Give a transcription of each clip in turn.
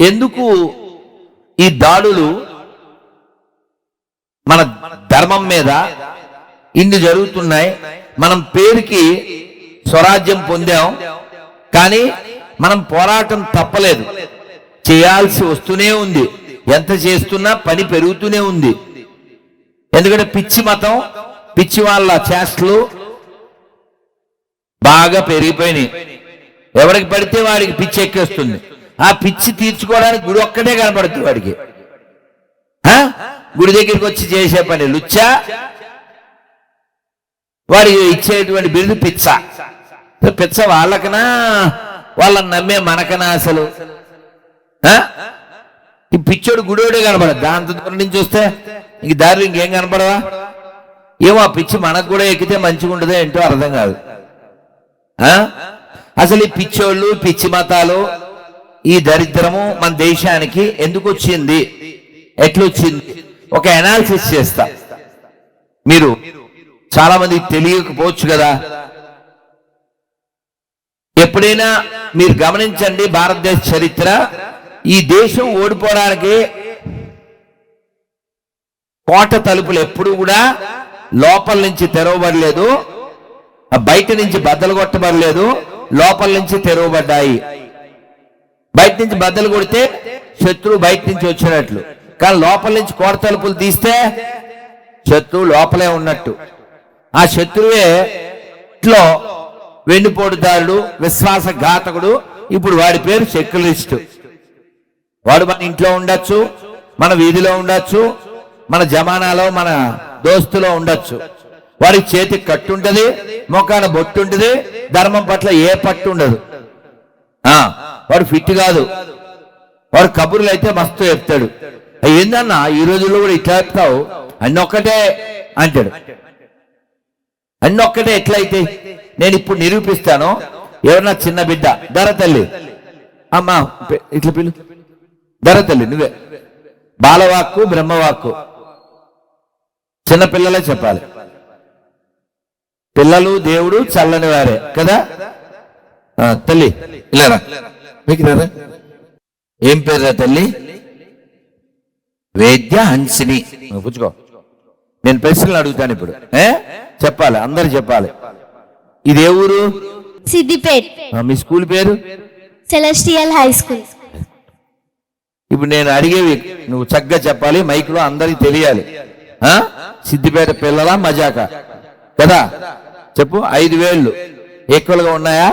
ఎందుకు ఈ దాడులు మన ధర్మం మీద ఇన్ని జరుగుతున్నాయి? మనం పేరుకి స్వరాజ్యం పొందాం, కానీ మనం పోరాటం తప్పలేదు, చేయాల్సి వస్తూనే ఉంది. ఎంత చేస్తున్నా పని పెరుగుతూనే ఉంది. ఎందుకంటే పిచ్చి మతం, పిచ్చి వాళ్ళ చేష్టలు బాగా పెరిగిపోయినాయి. ఎవరికి పడితే వాడికి పిచ్చి ఎక్కేస్తుంది. ఆ పిచ్చి తీర్చుకోవడానికి గుడి ఒక్కటే కనపడుతుంది వాడికి. గుడి దగ్గరికి వచ్చి చేసే పని లుచ్చా, వాడికి ఇచ్చేటువంటి బిరుదు పిచ్చ. పిచ్చ వాళ్ళకనా, వాళ్ళని నమ్మే మనకనా? అసలు ఈ పిచ్చోడు గుడోడే కనపడదు. దాంతో దూరం నుంచి వస్తే ఇంక దారిలో ఇంకేం కనపడవా? ఏమో ఆ పిచ్చి మనకు కూడా ఎక్కితే మంచిగా ఉండదో ఏంటో అర్థం కాదు. అసలు ఈ పిచ్చోళ్ళు, పిచ్చి మతాలు, ఈ దరిద్రము మన దేశానికి ఎందుకు వచ్చింది, ఎట్లొచ్చింది? ఒక అనాలిసిస్ చేస్తా. మీరు చాలా మంది తెలియకపోవచ్చు కదా. ఎప్పుడైనా మీరు గమనించండి, భారతదేశ చరిత్ర, ఈ దేశం ఓడిపోవడానికి కోట తలుపులు ఎప్పుడు కూడా లోపల నుంచి తెరవబడలేదు, బయట నుంచి బద్దలు కొట్టబడలేదు, లోపల నుంచి తెరవబడ్డాయి. బయట నుంచి బద్దలు కొడితే శత్రువు బయట నుంచి వచ్చినట్లు, కానీ లోపల నుంచి కోట తలుపులు తీస్తే శత్రువు లోపలే ఉన్నట్టు. ఆ శత్రువే ఇంట్లో వెన్నుపోటుదారుడు, విశ్వాసఘాతకుడు. ఇప్పుడు వాడి పేరు సెక్యులరిస్టు. వాడు మన ఇంట్లో ఉండొచ్చు, మన వీధిలో ఉండొచ్చు, మన జమానాలో, మన దోస్తులో ఉండొచ్చు. వాడికి చేతికి కట్టుంటది, మొఖాన బొట్టుంటది, ధర్మం పట్ల ఏ పట్టు ఉండదు. వాడు ఫిట్ కాదు. వాడు కబుర్లు అయితే మస్తు చెప్తాడు. ఏందన్నా ఈ రోజుల్లో కూడా ఇట్లా చెప్తావు, అన్నొక్కటే అంటాడు. అన్నొక్కటే ఎట్లయితే? నేను ఇప్పుడు నిరూపిస్తాను. ఎవరన్నా చిన్న బిడ్డ, ధర తల్లి, అమ్మా ఇట్లా పిలు, ధర తల్లి నువ్వే. బాలవాక్కు, బ్రహ్మవాక్కు చిన్నపిల్లలే చెప్పాలి. పిల్లలు దేవుడు చల్లని వారే కదా. తల్లి ఇలారా, మీకు రారా? ఏం పేరురా తల్లి? వేద్య హంసిని. పుచ్చుకో. నేను ప్రశ్నలు అడుగుతాను ఇప్పుడు, చెప్పాలి, అందరు చెప్పాలి. ఇది ఏ ఊరు? సిద్దిపేట్. మీ స్కూల్ పేరు? Celestial high school. ఇప్పుడు నేను అడిగేవి నువ్వు చక్కగా చెప్పాలి, మైక్ లో అందరికి తెలియాలి. సిద్దిపేట పిల్లల మజాక కదా. చెప్పు. 5 వేళ్ళు ఈక్వల్ గా ఉన్నాయా?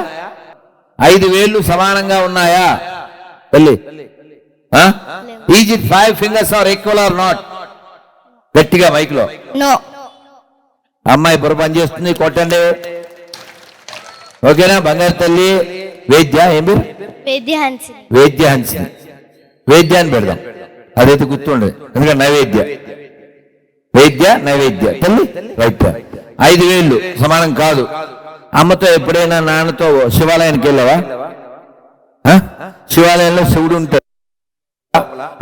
5 వేళ్ళు సమానంగా ఉన్నాయా తల్లి? Is it 5 fingers are equal or not? గట్టిగా మైక్ లో. నో. అమ్మాయి బుర్ర పని చేస్తుంది, కొట్టండి. ఓకేనా? బంగారు తల్లి. వేద్య ఏం పేరు? వేద్య హంసిని. వేద్య హంసిని. వేద్య అని పెడదాం, అదైతే గుర్తుండదు. ఎందుకంటే నైవేద్య, వేద్య నైవేద్య తల్లి వైద్య. 5 వేళ్ళు సమానం కాదు. అమ్మతో ఎప్పుడైనా నాన్నతో శివాలయానికి వెళ్ళావా? శివాలయంలో శివుడు ఉంటాడు,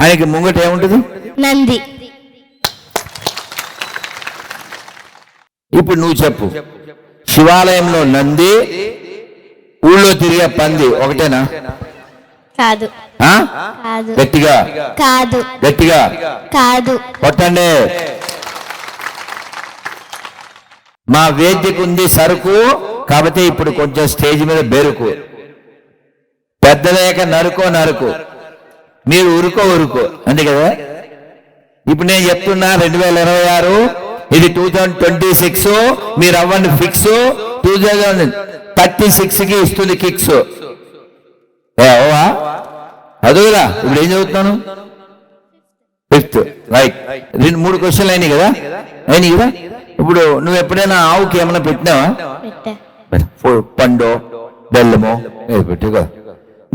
ఆయనకి ముంగట ఏముంటది? నంది. ఇప్పుడు నువ్వు చెప్పు, శివాలయంలో నంది, ఊళ్ళో తిరిగే పంది ఒకటేనా? కాదు. కాదు. గట్టిగా. కాదు. గట్టిగా. కాదు. కొట్టండి. మా వేద్యకు ఉంది సరుకు, కాబట్టి ఇప్పుడు కొంచెం స్టేజ్ మీద బెరుకు. పెద్దలేక నరుకో నరుకు, మీరు ఉరుకో ఉరుకో, అంతే కదా. ఇప్పుడు నేను చెప్తున్నా 2026, ఇది 2026. మీరు అవ్వండి ఫిక్స్. 2036కి ఇస్తుంది కిక్స్. అదుగా ఇప్పుడు ఏం చదువుతున్నాను? 5th. రైట్. 3 క్వశ్చన్లు అయినాయి కదా. ఇప్పుడు నువ్వు ఎప్పుడైనా ఆవుకి ఏమైనా పెట్టినావా? పండో బెల్లమో పెట్టు కదా.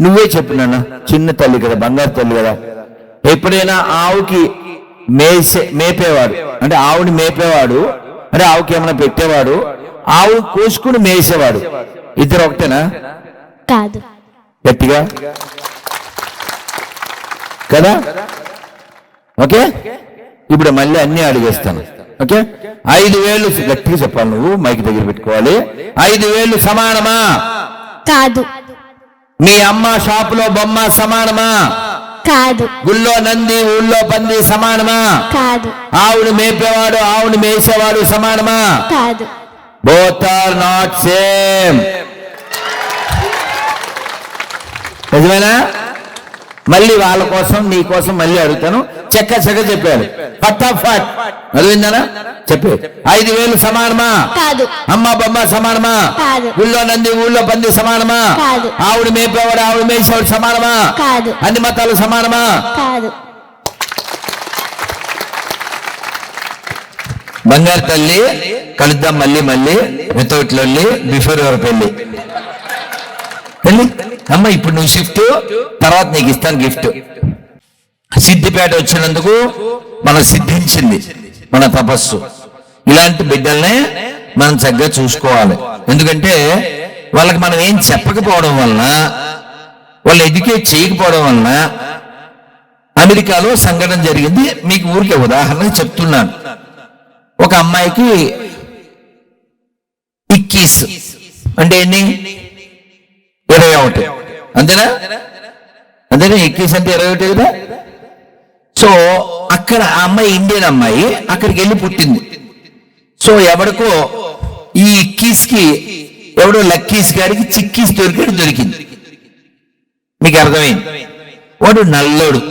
నువ్వే చెప్పినా, చిన్న తల్లి కదా, బంగారు తల్లి కదా. ఎప్పుడైనా ఆవుకి మేపేవాడు, అంటే ఆవుని మేపేవాడు, అంటే ఆవుకి ఏమైనా పెట్టేవాడు, ఆవు కోసుకుని మేసేవాడు, ఇద్దరు ఒకటేనా? కాదు. గట్టిగా కదా. ఓకే. ఇప్పుడు మళ్ళీ అన్ని అడిగేస్తాను. ఓకే. 5 వేళ్ళు గట్టిగా చెప్పాలి, నువ్వు మైక్ దగ్గర పెట్టుకోవాలి. 5 వేళ్ళు సమానమా? కాదు. మీ అమ్మ షాపులో బొమ్మ సమానమా? కాదు. గుళ్ళో నంది ఊళ్ళో పంది సమానమా? కాదు. ఆవును మేపేవాడు ఆవును మేసేవాడు సమానమా? కాదు. Both are not same. నిజమేనా? మళ్ళీ వాళ్ళ కోసం నీ కోసం మళ్ళీ అడుగుతాను. చెక్క చెప్పారు. ఫటాఫట్ అదివిందనా? చెప్పే 5,000 సమానమా? కాదు. అమ్మ బొమ్మ సమానమా? కాదు. ఊళ్ళో నంది ఊళ్ళో పంది సమానమా? కాదు. ఆవుడు మేపేవాడు ఆవుడు మేసేవాడు సమానమా? కాదు. అన్ని మతాలు సమానమా? కాదు. బంగారు తల్లి కలుద్దాం మళ్ళీ వితౌట్ లొల్లి బిఫోర్ యువర్ పెళ్లి. అమ్మ ఇప్పుడు నువ్వు షిఫ్ట్, తర్వాత నీకు ఇస్తాను గిఫ్ట్. సిద్ధిపేట వచ్చినందుకు మనం సిద్ధించింది మన తపస్సు. ఇలాంటి బిడ్డల్నే మనం చక్కగా చూసుకోవాలి. ఎందుకంటే వాళ్ళకి మనం ఏం చెప్పకపోవడం వలన, వాళ్ళు ఎడ్యుకేట్ చేయకపోవడం వలన అమెరికాలో సంఘటన జరిగింది. మీకు ఊరికే ఉదాహరణ చెప్తున్నాను. ఒక అమ్మాయికి ఇక్కీస్ అంటే ఎన్ని 21 అంతేనా? ఇక్కీస్ అంటే 21 కదా. సో అక్కడ ఆ అమ్మాయి ఇండియన్ అమ్మాయి అక్కడికి వెళ్ళి పుట్టింది. సో ఎవడికో ఈ ఇక్కీస్ కి ఎవడో లక్కీస్ గారికి చిక్కీస్ దొరికింది. మీకు అర్థమైంది? వాడు నల్లోడు,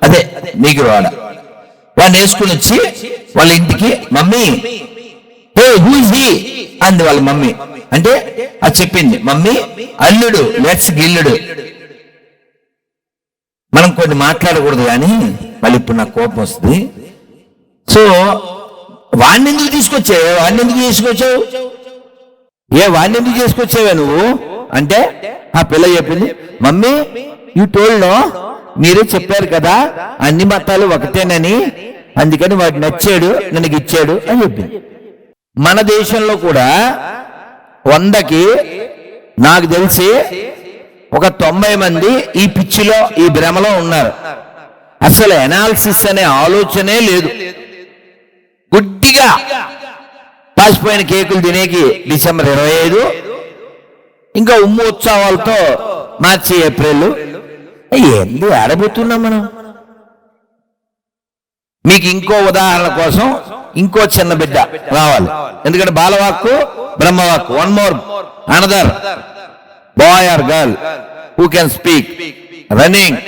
అదే మీకు వాడిని వేసుకుని వచ్చి వాళ్ళ ఇంటికి mummy hey who is he అంది వాళ్ళ మమ్మీ. అంటే అది చెప్పింది మమ్మీ అల్లుడు లెట్స్ గిల్లుడు. మనం కొన్ని మాట్లాడకూడదు కానీ మళ్ళీ ఇప్పుడు నాకు కోపం వస్తుంది. సో వాడిని ఎందుకు తీసుకొచ్చావు? వాడిని ఎందుకు తీసుకొచ్చావే నువ్వు అంటే ఆ పిల్ల చెప్పింది మమ్మీ యూ టోల్డ్ నో, మీరే చెప్పారు కదా అన్ని మతాలు ఒకటేనని, అందుకని వాడు నచ్చాడు ನನಗೆ ఇచ్చాడు అని చెప్పింది. మన దేశంలో కూడా 100కి నాకు తెలిసి ఒక 90 మంది ఈ పిచ్చిలో ఈ భ్రమలో ఉన్నారు. అసలు ఎనాలిసిస్ అనే ఆలోచనే లేదు. గుడ్డిగా పాసిపోయిన కేకులు తినేకి డిసెంబర్ 25, ఇంకా ఉమ్ము ఉత్సవాలతో మార్చి ఏప్రిల్. ఎందుకు ఆడబోతున్నాం మనం? మీకు ఇంకో ఉదాహరణ కోసం ఇంకో చిన్న బిడ్డ రావాలి. ఎందుకంటే బాలవాక్కు బ్రహ్మవాక్కు. One more another boy or girl who can speak running.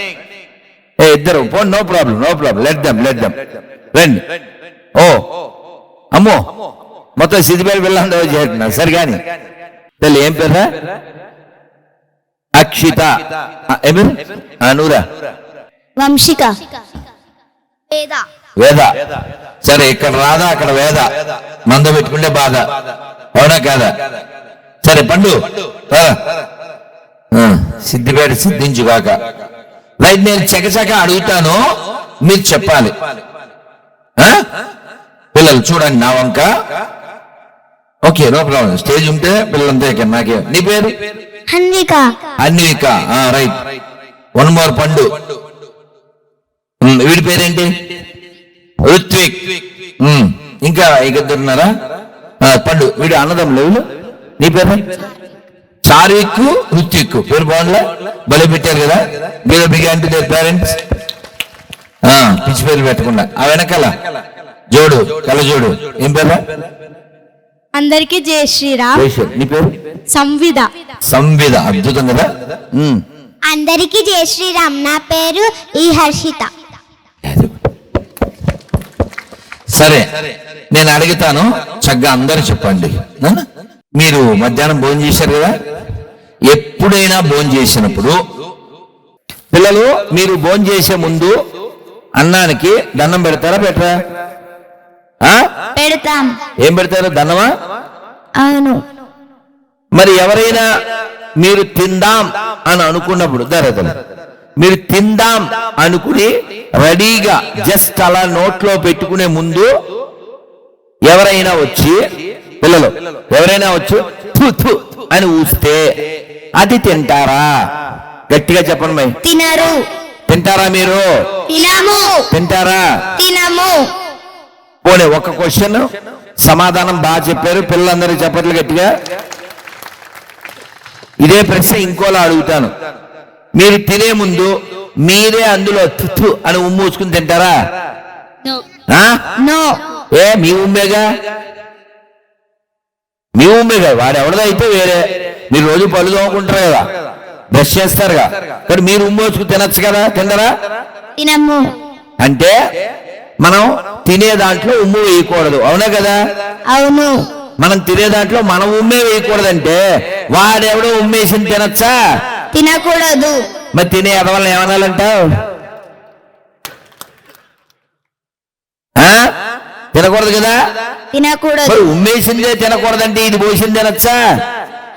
ఇద్దరు నో ప్రాబ్లం లెట్ దెమ్ రండి. ఓ అమ్మో మొత్తం సిద్ధిపేట పిల్లలందరూ చేస్తున్నారు. సరే కానీ తల్లి ఏం పేరా? అక్షిత. నూరా? వంశిక. వేద. సరే ఇక్కడ రాధా అక్కడ వేద. మంద పెట్టుకుంటే బాధ, అవునా కాదా? సరే పండు సిద్ధిపేట సిద్ధించుగాక. రైట్, నేను చకచక అడుగుతాను, మీరు చెప్పాలి. పిల్లలు చూడండి నా వంక. Okay, no problem. స్టేజ్ ఉంటే పిల్లలంతా ఇక్కడ. నాకే. నీ పేరు? అన్విక. రైట్. వన్ మోర్ పండు. వీడి పేరేంటి? ఋత్విక్. ఇంకా ఇద్దరున్నారా? పండు. వీడు అన్నదమ్ములు. నీ పేరు? చార్విక్, ఋత్విక్. పేరు బాగుండలే? బలి పెట్టారు కదా. మీరు బిగాన్ టు దేర్ పేరెంట్స్. పిచ్చి పేరు పెట్టకుండా. ఆ వెనకాల జోడు, కల జోడు. ఏం పేరు? అందరికీ జై శ్రీరామ్. నీ పేరు? సంవిద. అద్భుతం కదా. అందరికీ జై శ్రీరామ్. నా పేరు ఈ హర్షిత. సరే, నేను అడుగుతాను, చక్కగా అందరూ చెప్పండి. మీరు మధ్యాహ్నం భోజనం చేశారు కదా. ఎప్పుడైనా భోజనం చేసినప్పుడు పిల్లలు మీరు భోజనం చేసే ముందు అన్నానికి దండం పెడతారా పెట్టరా? పెడతాం. ఏం పెడతారు? దండమా? అవును. మరి ఎవరైనా మీరు తిందాం అని అనుకున్నప్పుడు మీరు తిందాం అనుకుని రెడీగా జస్ట్ అలా నోట్లో పెట్టుకునే ముందు ఎవరైనా వచ్చి పిల్లలు ఎవరైనా వచ్చి థు థు అని ఊస్తే అది తింటారా? గట్టిగా చెప్పండి. మై తినరు. తింటారా? మీరు తింటారా? పోనీ ఒక క్వశ్చన్ సమాధానం బాగా చెప్పారు పిల్లలందరూ. చెప్పట్లు గట్టిగా. ఇదే ప్రశ్న ఇంకోలా అడుగుతాను. మీరు తినే ముందు మీరే అందులో తుత్తు అని ఉమ్మూసుకుని తింటారా? ఆ? నో. మీ ఉమ్మేగా, మీ ఉమ్మేగా. వాడు ఎవరిదైతే వేరే. మీరు రోజు పళ్ళు తోముకుంటారు కదా, బ్రష్ చేస్తారుగా, కానీ మీరు ఉమ్మోసుకు తినచ్చు కదా, తిందరా? తినము. అంటే మనం తినే దాంట్లో ఉమ్ము వేయకూడదు, అవునా కదా? అవును. మనం తినే దాంట్లో మనం ఉమ్మే వేయకూడదంటే వాడెవడో ఉమ్మేసి తినచ్చా? తినకూడదు. మరి తినే ఎదవల్ని ఏమనాలంటావు? తినకూడదు కదా? తినకూడదు. మరి ఉమ్మేసిందే తినకూడదంటే ఇది పోసింది తినచ్చా?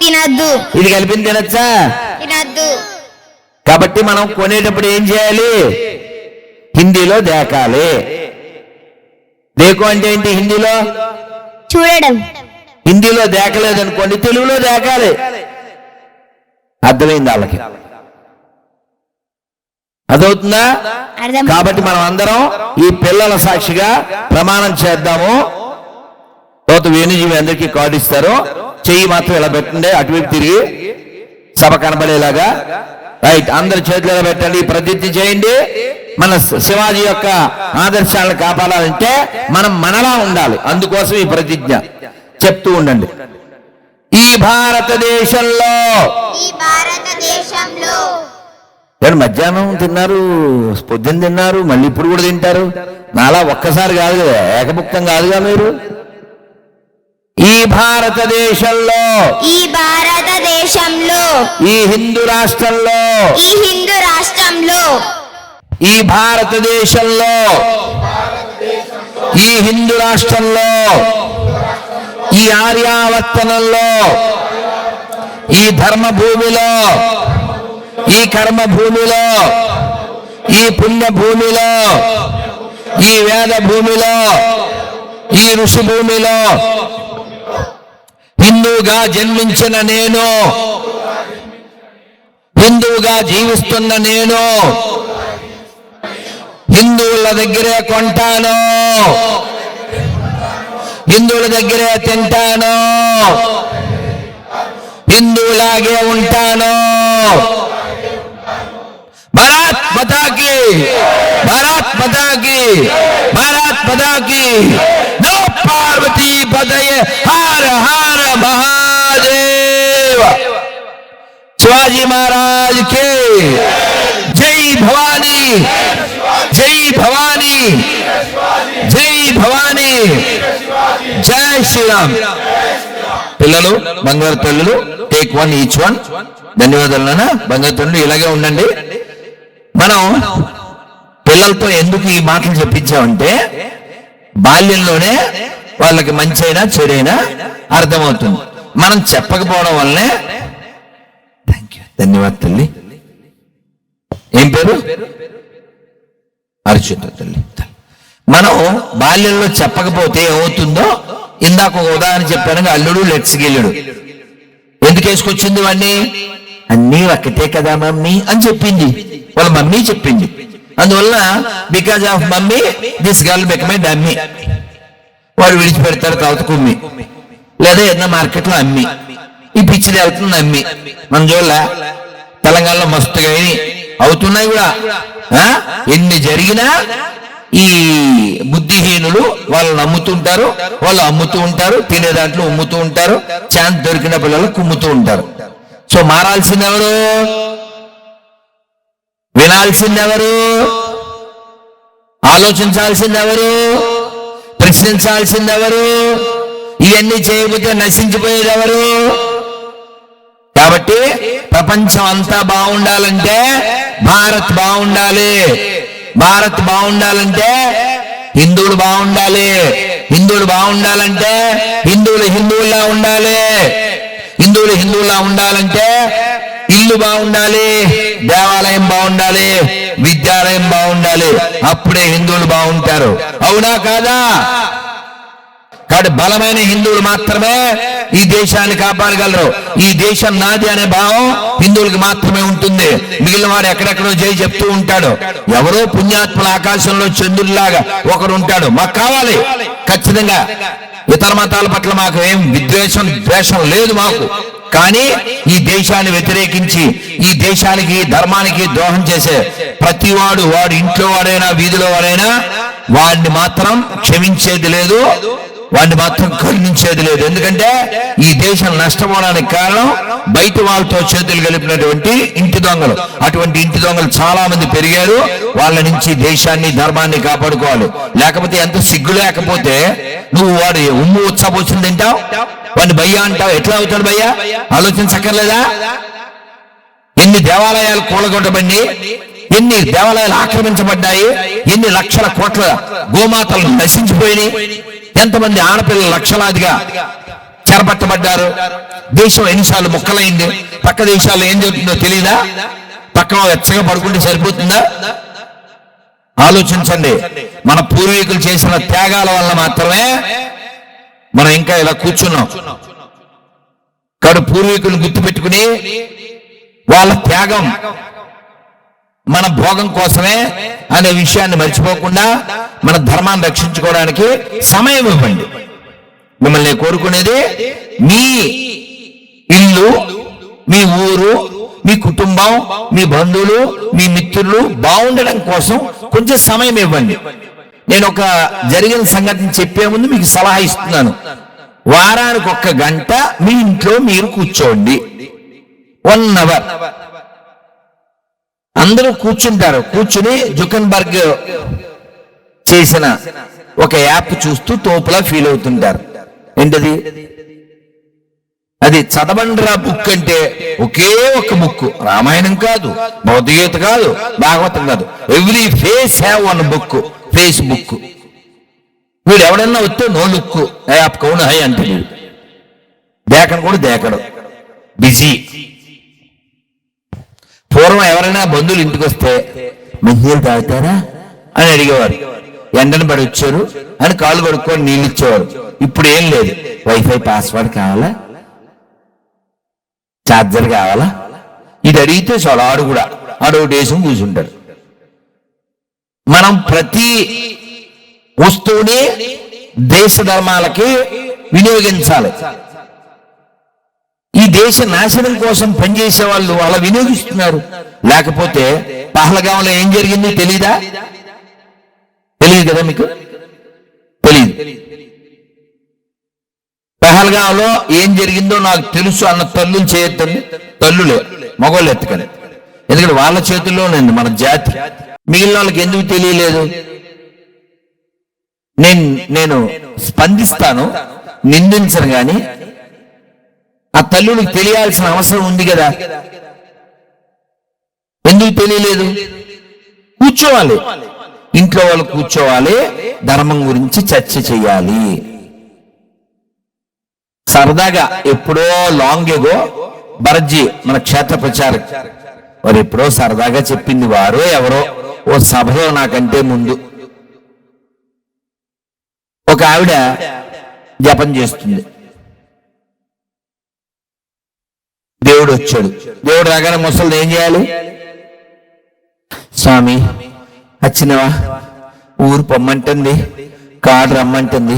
తినద్దు. ఇది కలిపింది తినచ్చా? తినద్దు. కాబట్టి మనం కొనేటప్పుడు ఏం చేయాలి? హిందీలో దేకాలి. దేకు అంటే ఏంటి హిందీలో? చూడడం. హిందీలో దేకలేదు అనుకోండి, తెలుగులో దేకాలి. అర్థమైంది వాళ్ళకి? అదవుతుందా? కాబట్టి మనం అందరం ఈ పిల్లల సాక్షిగా ప్రమాణం చేద్దాము. తర్వాత వేణుజీవి అందరికీ కార్డు ఇస్తారు. చెయ్యి మాత్రం ఇలా పెట్టండి, అటువైపు తిరిగి సభ కనబడేలాగా. రైట్, అందరి చేతులు ఇలా పెట్టండి. ప్రతిజ్ఞ చేయండి. మన శివాజీ యొక్క ఆదర్శాలను కాపాడాలంటే మనం మనలా ఉండాలి. అందుకోసం ఈ ప్రతిజ్ఞ చెప్తూ ఉండండి. ఈ భారతదేశంలో మధ్యాహ్నం తిన్నారు, పొద్దున్న తిన్నారు, మళ్ళీ ఇప్పుడు కూడా తింటారు. నాలా ఒక్కసారి కాదు కదా, ఏకముక్తం కాదుగా మీరు. ఈ భారతదేశంలో ఈ హిందూ రాష్ట్రంలో ఈ భారతదేశంలో ఈ హిందూ రాష్ట్రంలో ఈ ఆర్యావర్తనంలో ఈ ధర్మభూమిలో ఈ కర్మ భూమిలో ఈ పుణ్య భూమిలో ఈ వేద భూమిలో ఈ ఋషి భూమిలో హిందూగా జన్మించిన నేను, హిందూగా జీవిస్తున్న నేను హిందువుల దగ్గరే కొంటాను, హిందువుల దగ్గరే తింటాను, హిందువులాగే ఉంటాను. భారత్ మాతా కీ, భారత్ మాతా కీ, భారత్ మాతా కీ. నో పార్వతీ పదయ హర హర మహాదేవ. శివాజీ మహారాజ్ కే జై భవానీ, జై భవానీ, జై భవానీ, జై శ్రీరామ్. పిల్లలు, బంగారు తల్లులు, టేక్ వన్ ఈచ్ వన్. ధన్యవాదాలు. బంగారు తల్లులు ఇలాగే ఉండండి. మనం పిల్లలతో ఎందుకు ఈ మాటలు చెప్పించామంటే బాల్యంలోనే వాళ్ళకి మంచి అయినా చెడైనా అర్థమవుతుంది. మనం చెప్పకపోవడం వల్లనే. ధన్యవాదాలు తల్లి. ఏం పేరు? అర్చుత తల్లి. మనం బాల్యంలో చెప్పకపోతే ఏమవుతుందో ఇందాక ఒక ఉదాహరణ చెప్పాను. అల్లుడు లెట్స్గిల్లుడు ఎందుకు వేసుకొచ్చింది వాడిని? అన్నీ ఒక్కటే కదా మమ్మీ అని చెప్పింది. వాళ్ళ మమ్మీ చెప్పింది. అందువల్ల because of mummy this girl become a dummy. వాడు విడిచిపెడతాడు తర్వాత కుమ్మి, లేదా ఏదైనా మార్కెట్లో అమ్మి. ఈ పిచ్చిది అవుతుంది అమ్మి. మన జోళ్ళ తెలంగాణలో మస్తుగా అవుతున్నాయి కూడా. ఎన్ని జరిగినా ఈ బుద్ధిహీనులు వాళ్ళు నమ్ముతుంటారు, వాళ్ళు అమ్ముతూ ఉంటారు, తినే దాంట్లో ఉమ్ముతూ ఉంటారు, ఛాన్స్ దొరికిన పిల్లలు కుమ్ముతూ ఉంటారు. సో మారాల్సిందెవరు? వినాల్సిందెవరు? ఆలోచించాల్సిందెవరు? ప్రశ్నించాల్సిందెవరు? ఇవన్నీ చేయకపోతే నశించిపోయేది ఎవరు? కాబట్టి ప్రపంచం అంతా బాగుండాలంటే భారత్ బాగుండాలి. భారత్ బాగుండాలంటే హిందువులు బాగుండాలి. హిందువులు బాగుండాలంటే హిందువుల్లా ఉండాలి. హిందువుల్లా ఉండాలంటే ఇల్లు బాగుండాలి, దేవాలయం బాగుండాలి, విద్యాలయం బాగుండాలి. అప్పుడే హిందువులు బాగుంటారు. అవునా కాదా? కాబట్టి బలమైన హిందువులు మాత్రమే ఈ దేశాన్ని కాపాడగలరు. ఈ దేశం నాది అనే భావం హిందువులకు మాత్రమే ఉంటుంది. మిగిలిన వాడు ఎక్కడెక్కడో జై చెప్తూ ఉంటాడు. ఎవరో పుణ్యాత్మల ఆకాశంలో చంద్రుడిలాగా ఒకరు ఉంటాడు. మాకు కావాలి ఖచ్చితంగా. ఇతర మతాల పట్ల మాకు ఏం ద్వేషం లేదు మాకు. కానీ ఈ దేశాన్ని వ్యతిరేకించి ఈ దేశానికి ధర్మానికి ద్రోహం చేసే ప్రతివాడు, వాడు ఇంట్లో వాడైనా వీధిలో వాడైనా, వాడిని మాత్రం క్షమించేది లేదు, వాడిని మాత్రం కరుణించేది లేదు. ఎందుకంటే ఈ దేశం నష్టపోవడానికి కారణం బయట వాళ్ళతో చేతులు కలిపినటువంటి ఇంటి దొంగలు. అటువంటి ఇంటి దొంగలు చాలా మంది పెరిగారు. వాళ్ళ నుంచి దేశాన్ని ధర్మాన్ని కాపాడుకోవాలి. లేకపోతే ఎంత సిగ్గు లేకపోతే నువ్వు వాడు ఉమ్ము ఉత్సపోసింది తింటావు, వాడిని భయ్యా అంటావు. ఎట్లా అవుతాడు భయ్యా? ఆలోచించక్కర్లేదా? ఎన్ని దేవాలయాలు కూలగొట్టబడి, ఎన్ని దేవాలయాలు ఆక్రమించబడ్డాయి, ఎన్ని లక్షల కోట్ల గోమాతలు నశించిపోయినాయి, ఎంతమంది ఆడపిల్లలు లక్షలాదిగా చెరపట్టబడ్డారు. దేశం ఎన్నిసార్లు ముక్కలైంది. పక్క దేశాల్లో ఏం జరుగుతుందో తెలియదా? పక్కన వెచ్చగా పడుకుంటే సరిపోతుందా? ఆలోచించండి. మన పూర్వీకులు చేసిన త్యాగాల వల్ల మాత్రమే మనం ఇంకా ఇలా కూర్చున్నాం. కాబట్టి పూర్వీకులు గుర్తుపెట్టుకుని వాళ్ళ త్యాగం మన భోగం కోసమే అనే విషయాన్ని మర్చిపోకుండా మన ధర్మాన్ని రక్షించుకోవడానికి సమయం ఇవ్వండి. మిమ్మల్ని కోరుకునేది మీ ఇల్లు, మీ ఊరు, మీ కుటుంబం, మీ బంధువులు, మీ మిత్రులు బాగుండడం కోసం కొంచెం సమయం ఇవ్వండి. నేను ఒక జరిగిన సంగతిని చెప్పే ముందు మీకు సలహా ఇస్తున్నాను. వారానికి 1 గంట మీ ఇంట్లో మీరు కూర్చోండి. 1 అవర్ అందరూ కూర్చుంటారు. కూర్చుని జుకన్బర్గ్ చేసిన ఒక యాప్ చూస్తూ తోపులా ఫీల్ అవుతుంటారు. ఏంటది? అది చదవండిరా బుక్ అంటే ఒకే ఒక బుక్. రామాయణం కాదు, భగవద్గీత కాదు, భాగవతం కాదు. Every face have 1 book. Facebook. వీడు ఎవడన్నా వస్తే నో లుక్ యాప్ కౌన్ హై అంటే దేకను కూడా దేకడు, బిజీ. పూర్వం ఎవరైనా బంధువులు ఇంటికి వస్తే మంచినీళ్ళు తాగుతారా అని అడిగేవారు. ఎండను పడి వచ్చారు అని కాళ్ళు కడుక్కొని నీళ్ళు ఇచ్చేవారు. ఇప్పుడు ఏం లేదు. వైఫై పాస్వర్డ్ కావాలా, ఛార్జర్ కావాలా, ఇది అడిగితే చాలా ఆడు కూడా అడొకటేసం కూర్చుంటారు. మనం ప్రతి వస్తువుని దేశ ధర్మాలకి వినియోగించాలి. ఈ దేశ నాశనం కోసం పనిచేసే వాళ్ళు అలా వినియోగిస్తున్నారు. లేకపోతే పహల్గాంలో ఏం జరిగింది తెలీదా? తెలియదు కదా మీకు? తెలియదు. పహల్గాంలో ఏం జరిగిందో నాకు తెలుసు అన్న తల్లులు చేయొద్దండి. తల్లులే, మగవాళ్ళు ఎత్తుకని. ఎందుకంటే వాళ్ళ చేతుల్లోనండి మన జాతి. మిగిలిన వాళ్ళకి ఎందుకు తెలియలేదు? నేను స్పందిస్తాను, నిందించను. కానీ ఆ తల్లులకు తెలియాల్సిన అవసరం ఉంది కదా. ఎందుకు తెలియలేదు? కూర్చోవాలి, ఇంట్లో వాళ్ళు కూర్చోవాలి, ధర్మం గురించి చర్చ చేయాలి. సరదాగా ఎప్పుడో లాంగ్ ఎగో బర్జీ మన క్షేత్ర ప్రచారక్ వారు ఎప్పుడో సరదాగా చెప్పింది. వారో ఎవరో ఓ సభలో నాకంటే ముందు ఒక ఆవిడ జపం చేస్తుంది. దేవుడు వచ్చాడు. దేవుడు రాగానే ముసలిది ఏం చేయాలి? స్వామి వచ్చినవా, ఊరు పొమ్మంటుంది, కార్డు రమ్మంటుంది,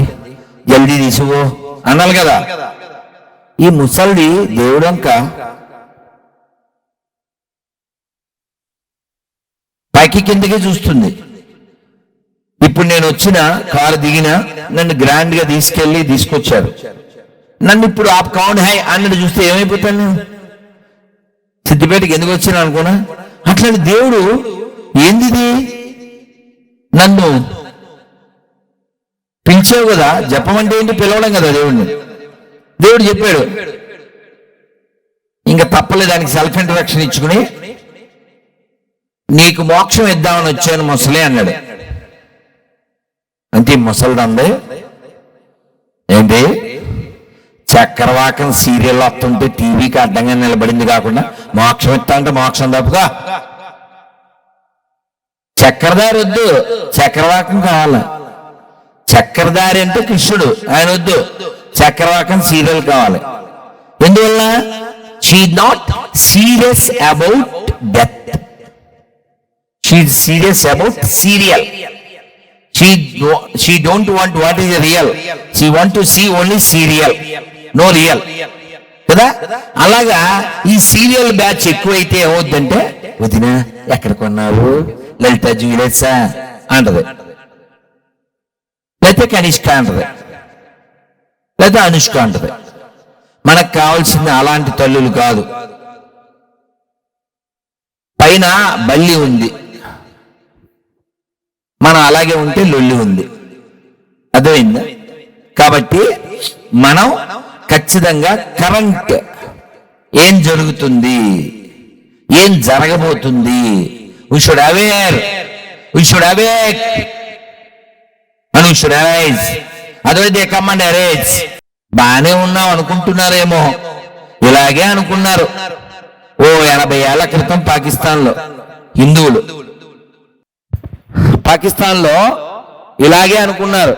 జల్దీ తీసుకో అనాలి కదా. ఈ ముసలిది దేవుడంక పైకి కిందకి చూస్తుంది. ఇప్పుడు నేను వచ్చిన కారు దిగినా నన్ను గ్రాండ్ గా తీసుకొచ్చారు. నన్ను ఇప్పుడు ఆ కౌంట్ హై అన్నది చూస్తే ఏమైపోతాను? సిద్దిపేటకి ఎందుకు వచ్చినా అనుకున్నా. అట్లాంటి దేవుడు ఏంది? నన్ను పిలిచావు కదా. జపం అంటే ఏంటి? పిలవడం కదా దేవుడిని. దేవుడు చెప్పాడు ఇంకా తప్పలేదు, దానికి సెల్ఫ్ ఇంట్రడక్షన్ ఇచ్చుకుని నీకు మోక్షం ఇద్దామని వచ్చాను ముసలే అన్నాడు. అంటే ముసలిది అంది ఏంటి? చక్రవాకం సీరియల్ వస్తుంటే టీవీకి అడ్డంగా నిలబడింది కాకుండా మోక్షం ఇస్తా అంటే మోక్షం తప్పుగా. చక్రధారి వద్దు, చక్రవాకం కావాలా. చక్రధారి అంటే కృష్ణుడు, ఆయన వద్దు. చక్రవాకం సీరియల్ కావాలి. ఎందువల్ల? She not serious about death, she serious about serial. She don't want what is real. She want to see only serial, no real. కదా. అలాగా ఈ సీరియల్ బ్యాచ్ ఎక్కువైతే ఏమవుద్దంటే, వదిన ఎక్కడ కొన్నారు, లలిత జ్యువెలర్సా అంటది, లేకపోతే కనిష్క అంటది, లేదా అనుష్క అంటది. మనకు కావాల్సింది అలాంటి తల్లులు కాదు. పైన బల్లి ఉంది, మనం అలాగే ఉంటే లొల్లి ఉంది. అర్థమైందా? కాబట్టి మనం ఖచ్చితంగా కరెంట్ ఏం జరుగుతుంది, ఏం జరగబోతుంది, we should aware, we should awake and we should arise. otherwise they come and arise. బానే ఉన్నాం అనుకుంటున్నారేమో, ఇలాగే అనుకున్నారు ఓ 80 ఏళ్ల క్రితం పాకిస్తాన్లో హిందువులు. పాకిస్తాన్లో ఇలాగే అనుకున్నారు.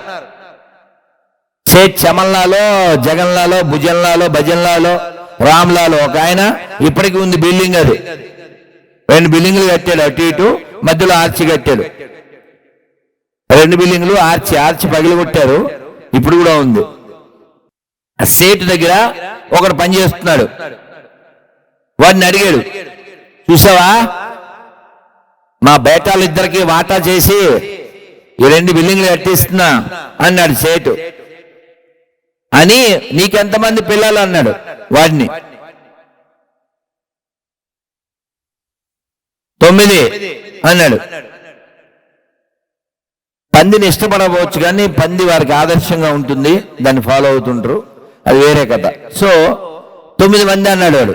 షేక్ చమన్లాలో, జగన్లాలో, భుజన్లాలో, భజన్లాలో, రామ్లాలో ఒక ఆయన ఇప్పటికీ ఉంది బిల్డింగ్. అది 2 బిల్డింగ్లు కట్టాడు, అటు ఇటు మధ్యలో ఆర్చి కట్టాడు. 2 బిల్డింగ్లు ఆర్చి పగిలి కొట్టారు, ఇప్పుడు కూడా ఉంది. ఆ సేటు దగ్గర ఒకడు పని చేస్తున్నాడు, వాడిని అడిగాడు, చూసావా మా బేటాలు ఇద్దరికి వాటా చేసి ఈ 2 బిల్డింగ్లు కట్టిస్తున్నా అన్నాడు సేటు. అని నీకెంతమంది పిల్లలు అన్నాడు వాడిని. 9 అన్నాడు. పందిని ఇష్టపడవచ్చు కానీ పంది వారికి ఆదర్శంగా ఉంటుంది, దాన్ని ఫాలో అవుతుంటారు, అది వేరే కథ. సో 9 మంది అన్నాడు వాడు.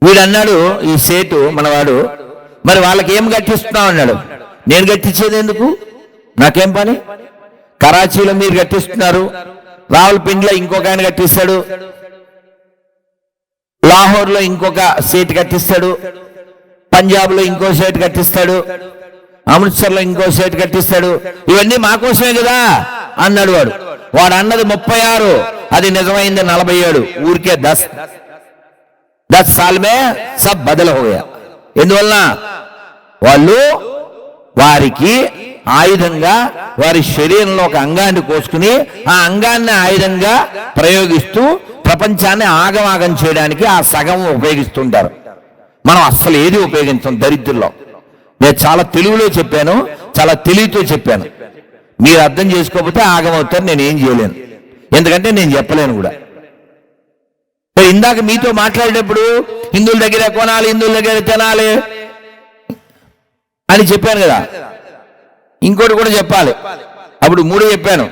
వీడు అన్నాడు, ఈ సేటు మనవాడు, మరి వాళ్ళకి ఏం కట్టిస్తున్నావు అన్నాడు. నేను కట్టించేది ఎందుకు, నాకేం పని, కరాచీలో మీరు కట్టిస్తున్నారు, రావులపిండిలో ఇంకొక ఆయన కట్టిస్తాడు, లాహోర్లో ఇంకొక సేటు కట్టిస్తాడు, పంజాబ్లో ఇంకో సేటు కట్టిస్తాడు, అమృత్సర్లో ఇంకో సేటు కట్టిస్తాడు, ఇవన్నీ మా కోసమే కదా అన్నాడు వాడు. వాడు అన్నది 36, అది నిజమైంది 47. ఊరికే 10 साल में सब बदल हो गया. ఎందువల్ల వాళ్ళు వారికి ఆయుధంగా వారి శరీరంలో ఒక అంగాన్ని కోసుకుని ఆ అంగాన్ని ఆయుధంగా ప్రయోగిస్తూ ప్రపంచాన్ని ఆగమాగం చేయడానికి ఆ సగం ఉపయోగిస్తుంటారు. మనం అస్సలు ఏది ఉపయోగించాం దరిద్రుల్లో. నేను చాలా తెలుగులో చెప్పాను, చాలా తెలివితో చెప్పాను. మీరు అర్థం చేసుకోకపోతే ఆగమవుతారు, నేను ఏం చేయలేను, ఎందుకంటే నేను చెప్పలేను కూడా. ఇందాక మీతో మాట్లాడేటప్పుడు హిందువుల దగ్గర కొనాలి, హిందువుల దగ్గర తినాలి అని చెప్పాను కదా. ఇంకోటి కూడా చెప్పాలి. అప్పుడు 3 చెప్పాను,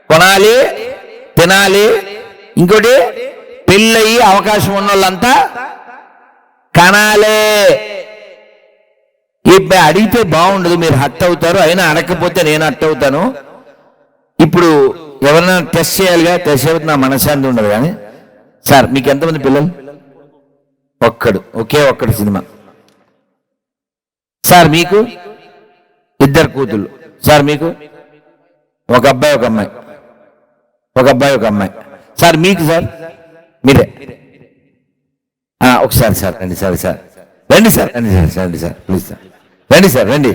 కొనాలి, తినాలి, ఇంకోటి పెళ్ళయి అవకాశం ఉన్న వాళ్ళంతా కనాలే. ఇప్పుడు అడిగితే బాగుండదు, మీరు హట్ అవుతారు, అయినా అడగకపోతే నేను హట్ అవుతాను. ఇప్పుడు ఎవరైనా టెస్ట్ చేయాలిగా, టెస్ట్ చేయకపోతే నా మనశ్శాంతి ఉండదు. కానీ సార్ మీకు ఎంతమంది పిల్లలు, ఒకే ఒక్కడు సినిమా. సార్ మీకు 2 కూతుళ్ళు. సార్ మీకు ఒక అబ్బాయి ఒక అమ్మాయి, ఒక అమ్మాయి. సార్ మీకు సార్ మీరే. ఒకసారి సార్ రండి, సార్ రండి సార్, రండి సార్ ప్లీజ్ సార్, రండి సార్ రండి.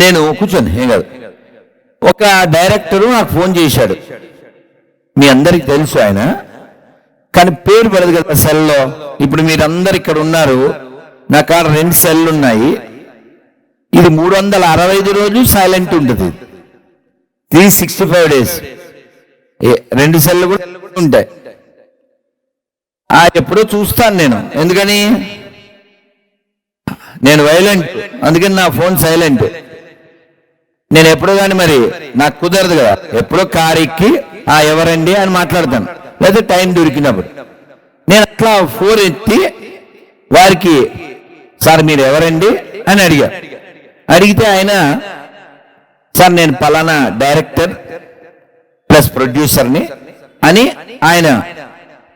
నేను కూర్చోండి, ఏం కాదు. ఒక డైరెక్టరు నాకు ఫోన్ చేశాడు, మీ అందరికి తెలుసు ఆయన, కానీ పేరు పడదు కదా సెల్లో. ఇప్పుడు మీరందరు ఇక్కడ ఉన్నారు, నా కాడ 2 సెల్లు ఉన్నాయి. ఇది 365 రోజులు సైలెంట్ ఉంటుంది, 365 days. 2 సెల్లు కూడా ఉంటాయి. ఎప్పుడో చూస్తాను నేను, ఎందుకని నేను వైలెంట్, అందుకని నా ఫోన్ సైలెంట్. నేను ఎప్పుడో కానీ మరి నాకు కుదరదు కదా, ఎప్పుడో కారు ఎక్కి ఎవరండి అని మాట్లాడతాను, లేదా టైం దొరికినప్పుడు. నేను అట్లా 4 ఎత్తి వారికి సార్ మీరు ఎవరండి అని అడిగితే ఆయన సార్ నేను పలానా డైరెక్టర్ ప్లస్ ప్రొడ్యూసర్ని అని ఆయన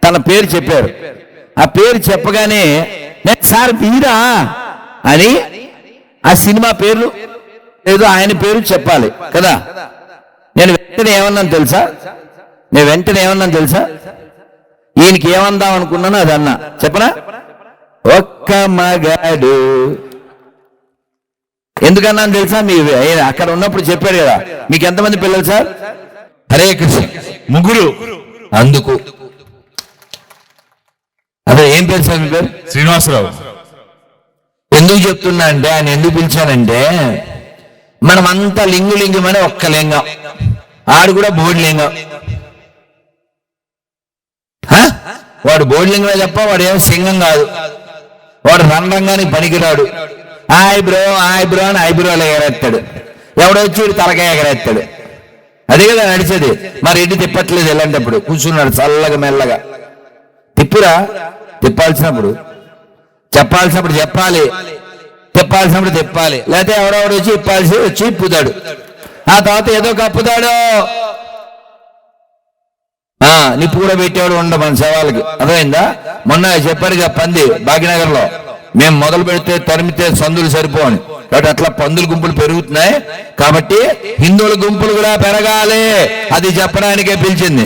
తన పేరు చెప్పారు. ఆ పేరు చెప్పగానే నేను సార్ మీరా అని ఆ సినిమా పేరు ఏదో ఆయన పేరు చెప్పాలి కదా. నేను వెంటనే ఏమన్నాను తెలుసా, ఈయనకి ఏమందాం అనుకున్నాను అది అన్నా. చెప్పనా, ఒక్క మగాడు. ఎందుకన్నాను తెలుసా, మీ అక్కడ ఉన్నప్పుడు చెప్పాడు కదా, మీకు ఎంతమంది పిల్లలు సార్? హరే కృష్ణ, 3. అందుకు. అదే ఏం పేరు సార్ మీ పేరు? శ్రీనివాసరావు. ఎందుకు చెప్తున్నా అంటే ఆయన ఎందుకు పిలిచానంటే మనం అంతా లింగులింగమని ఒక్క లింగం, ఆడు కూడా బోడిలింగం. వాడు బోడిలింగమే తప్ప వాడు ఏమో సింగం కాదు. వాడు రంగంగానికి పనికిరాడు. ఐబ్రో అని ఐబ్రోలు ఎగరేస్తాడు. ఎవడో వచ్చి వీడు తలకాయ ఎగరేస్తాడు. అదే కదా నడిచేది. మరి ఎటు తిప్పట్లేదు ఎలాంటప్పుడు కూర్చున్నాడు చల్లగా మెల్లగా. తిప్పురా, తిప్పాల్సినప్పుడు చెప్పాల్సినప్పుడు చెప్పాలి, తిప్పాల్సినప్పుడు తిప్పాలి. లేకపోతే ఎవడెవడు వచ్చి ఇప్పాల్సి వచ్చి ఇప్పుతాడు. ఆ తర్వాత ఏదో కప్పుతాడు. నిప్పు కూడా పెట్టేవాడు ఉండ మన శవాలకి. అర్థమైందా? మొన్న చెప్పారుగా పంది భాగ్యనగర్ లో మేము మొదలు పెడితే తరిమితే సందులు సరిపోని, కాబట్టి అట్లా పందుల గుంపులు పెరుగుతున్నాయి. కాబట్టి హిందువుల గుంపులు కూడా పెరగాలి, అది చెప్పడానికే పిలిచింది.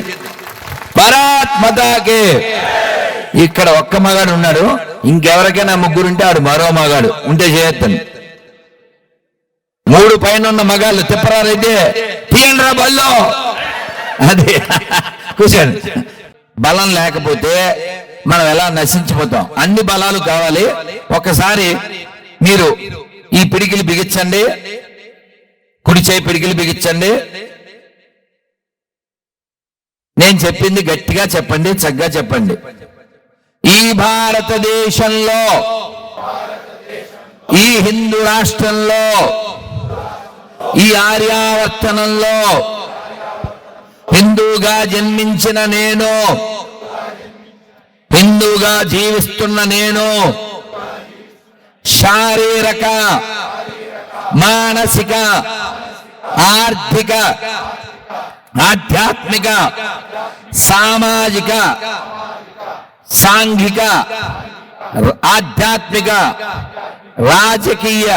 భారత్ మాతాకి. ఇక్కడ ఒక్క మగాడు ఉన్నాడు, ఇంకెవరికైనా ముగ్గురుంటే ఆడు మరో మగాడు ఉంటే చేయొద్దని. 3 పైన ఉన్న మగాళ్ళు తిప్పరారైతే తీయండ్రా బల్లో. అదే కూర్చోండి. బలం లేకపోతే మనం ఎలా నశించిపోతాం. అన్ని బలాలు కావాలి. ఒకసారి మీరు ఈ పిడికిలు బిగించండి, కుడి చేయి పిడికిలు బిగించండి. నేను చెప్పింది గట్టిగా చెప్పండి, చక్కగా చెప్పండి. ఈ భారతదేశంలో, ఈ హిందూ రాష్ట్రంలో, ఈ ఆర్యావర్తనంలో హిందూగా జన్మించిన నేను, హిందూగా జీవిస్తున్న నేను శారీరక, మానసిక, ఆర్థిక, ఆధ్యాత్మిక, సామాజిక, సాంఘిక, ఆధ్యాత్మిక, రాజకీయ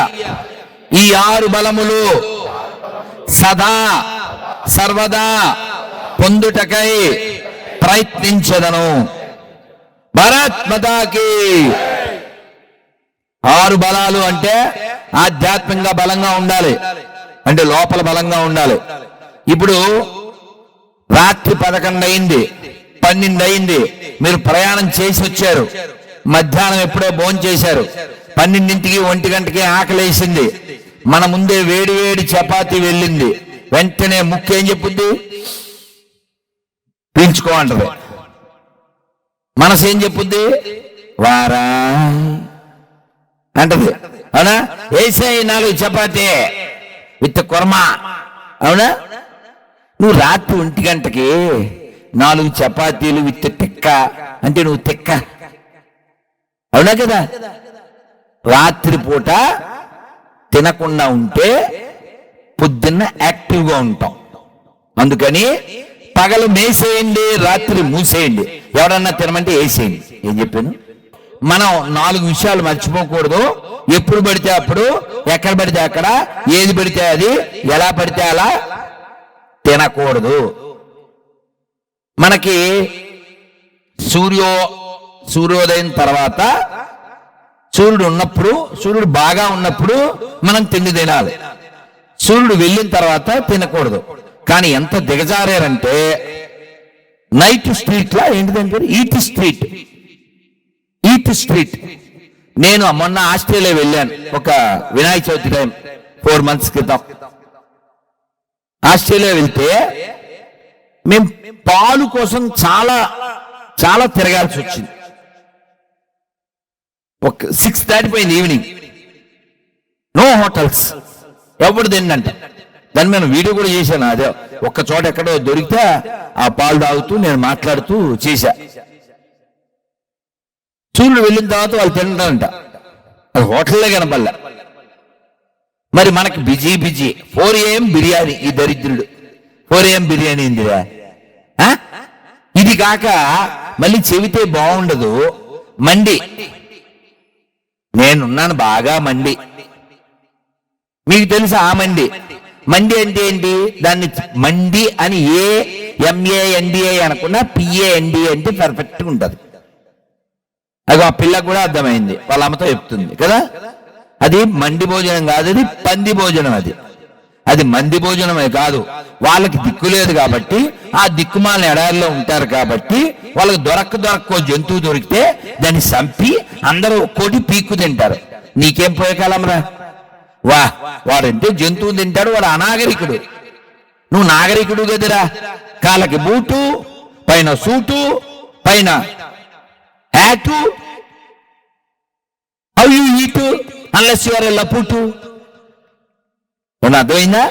ఈ 6 బలములు సదా సర్వదా పొందుటకై ప్రయత్నించదను. భారత్ మాతాకి. 6 బలాలు అంటే ఆధ్యాత్మికంగా బలంగా ఉండాలి, అంటే లోపల బలంగా ఉండాలి. ఇప్పుడు రాత్రి 11 అయింది, 12 అయింది, మీరు ప్రయాణం చేసి వచ్చారు. మధ్యాహ్నం ఎప్పుడో భోజనం చేశారు. 12ంటికి 1 గంటకి ఆకలేసింది. మన ముందే వేడి వేడి చపాతీ వెళ్ళింది. వెంటనే ముక్కు ఏం చెప్పుద్ది? పీల్చుకో అంటది. మనసు ఏం చెప్పుద్ది? వారా అంటది. అవునా? వేసే 4 చపాతీ విత్ కుర్మా. అవునా? నువ్వు రాత్రి 1 గంటకి 4 చపాతీలు విత్ తిక్క అంటే నువ్వు తిక్క. అవునా కదా? రాత్రిపూట తినకుండా ఉంటే పొద్దున్న యాక్టివ్గా ఉంటాం. అందుకని పగలు మేసేయండి, రాత్రి మూసేయండి. ఎవరన్నా తినమంటే వేసేయండి. ఏం చెప్పాను? మనం 4 విషయాలు మర్చిపోకూడదు. ఎప్పుడు పడితే అప్పుడు, ఎక్కడ పడితే అక్కడ, ఏది పడితే అది, ఎలా పడితే అలా తినకూడదు. మనకి సూర్యోదయం తర్వాత సూర్యుడు ఉన్నప్పుడు, సూర్యుడు బాగా ఉన్నప్పుడు మనం తిండి తినాలి. సూర్యుడు వెళ్ళిన తర్వాత తినకూడదు. కానీ ఎంత దిగజారారంటే నైట్ స్ట్రీట్ లా ఏంటిదంటే ఈట్ స్ట్రీట్. నేను మొన్న ఆస్ట్రేలియా వెళ్ళాను ఒక వినాయక చవితి టైం 4 months క్రితం. ఆస్ట్రేలియా వెళ్తే మేము పాలు కోసం చాలా చాలా తిరగాల్సి వచ్చింది. 6 దాటిపోయింది ఈవినింగ్. నో హోటల్స్, ఎవడు తిన్నంట. దాన్ని నేను వీడియో కూడా చేశాను. అదే ఒక్క చోట ఎక్కడో దొరికితే ఆ పాలు తాగుతూ నేను మాట్లాడుతూ చేశా. సూర్యుడు వెళ్ళిన తర్వాత వాళ్ళు తింటారంట. అది హోటల్లే కనపల్లా. మరి మనకి బిజీ 4 AM బిర్యానీ. ఈ దరిద్రుడు 4 AM బిర్యానీ ఇందిరా. ఇది కాక మళ్ళీ చెబితే బాగుండదు, మండి. నేనున్నాను బాగా మండి. మీకు తెలుసా ఆ మండి? మండి అంటే ఏంటి? దాన్ని మండి అని MANDI అనకుండా PAND అంటే పర్ఫెక్ట్గా ఉంటుంది. అది ఆ పిల్లకు కూడా అర్థమైంది, వాళ్ళ అమ్మతో చెప్తుంది కదా. అది మండి భోజనం కాదు, అది పంది భోజనం. అది మంది భోజనమే కాదు. వాళ్ళకి దిక్కు లేదు కాబట్టి, ఆ దిక్కుమాలిన ఎడారిలో ఉంటారు కాబట్టి, వాళ్ళకి దొరక్క జంతువు దొరికితే దాన్ని చంపి అందరూ ఒక్కోటి పీక్కు తింటారు. నీకేం పోయకాలంరా? వాడంటే జంతువు తింటాడు, వాడు అనాగరికుడు. నువ్వు నాగరికుడు కదరా. కాళ్ళకి బూటు, పైన సూటు, పైన hat. How you eat unless you are a లపుటు. అర్థమైందా?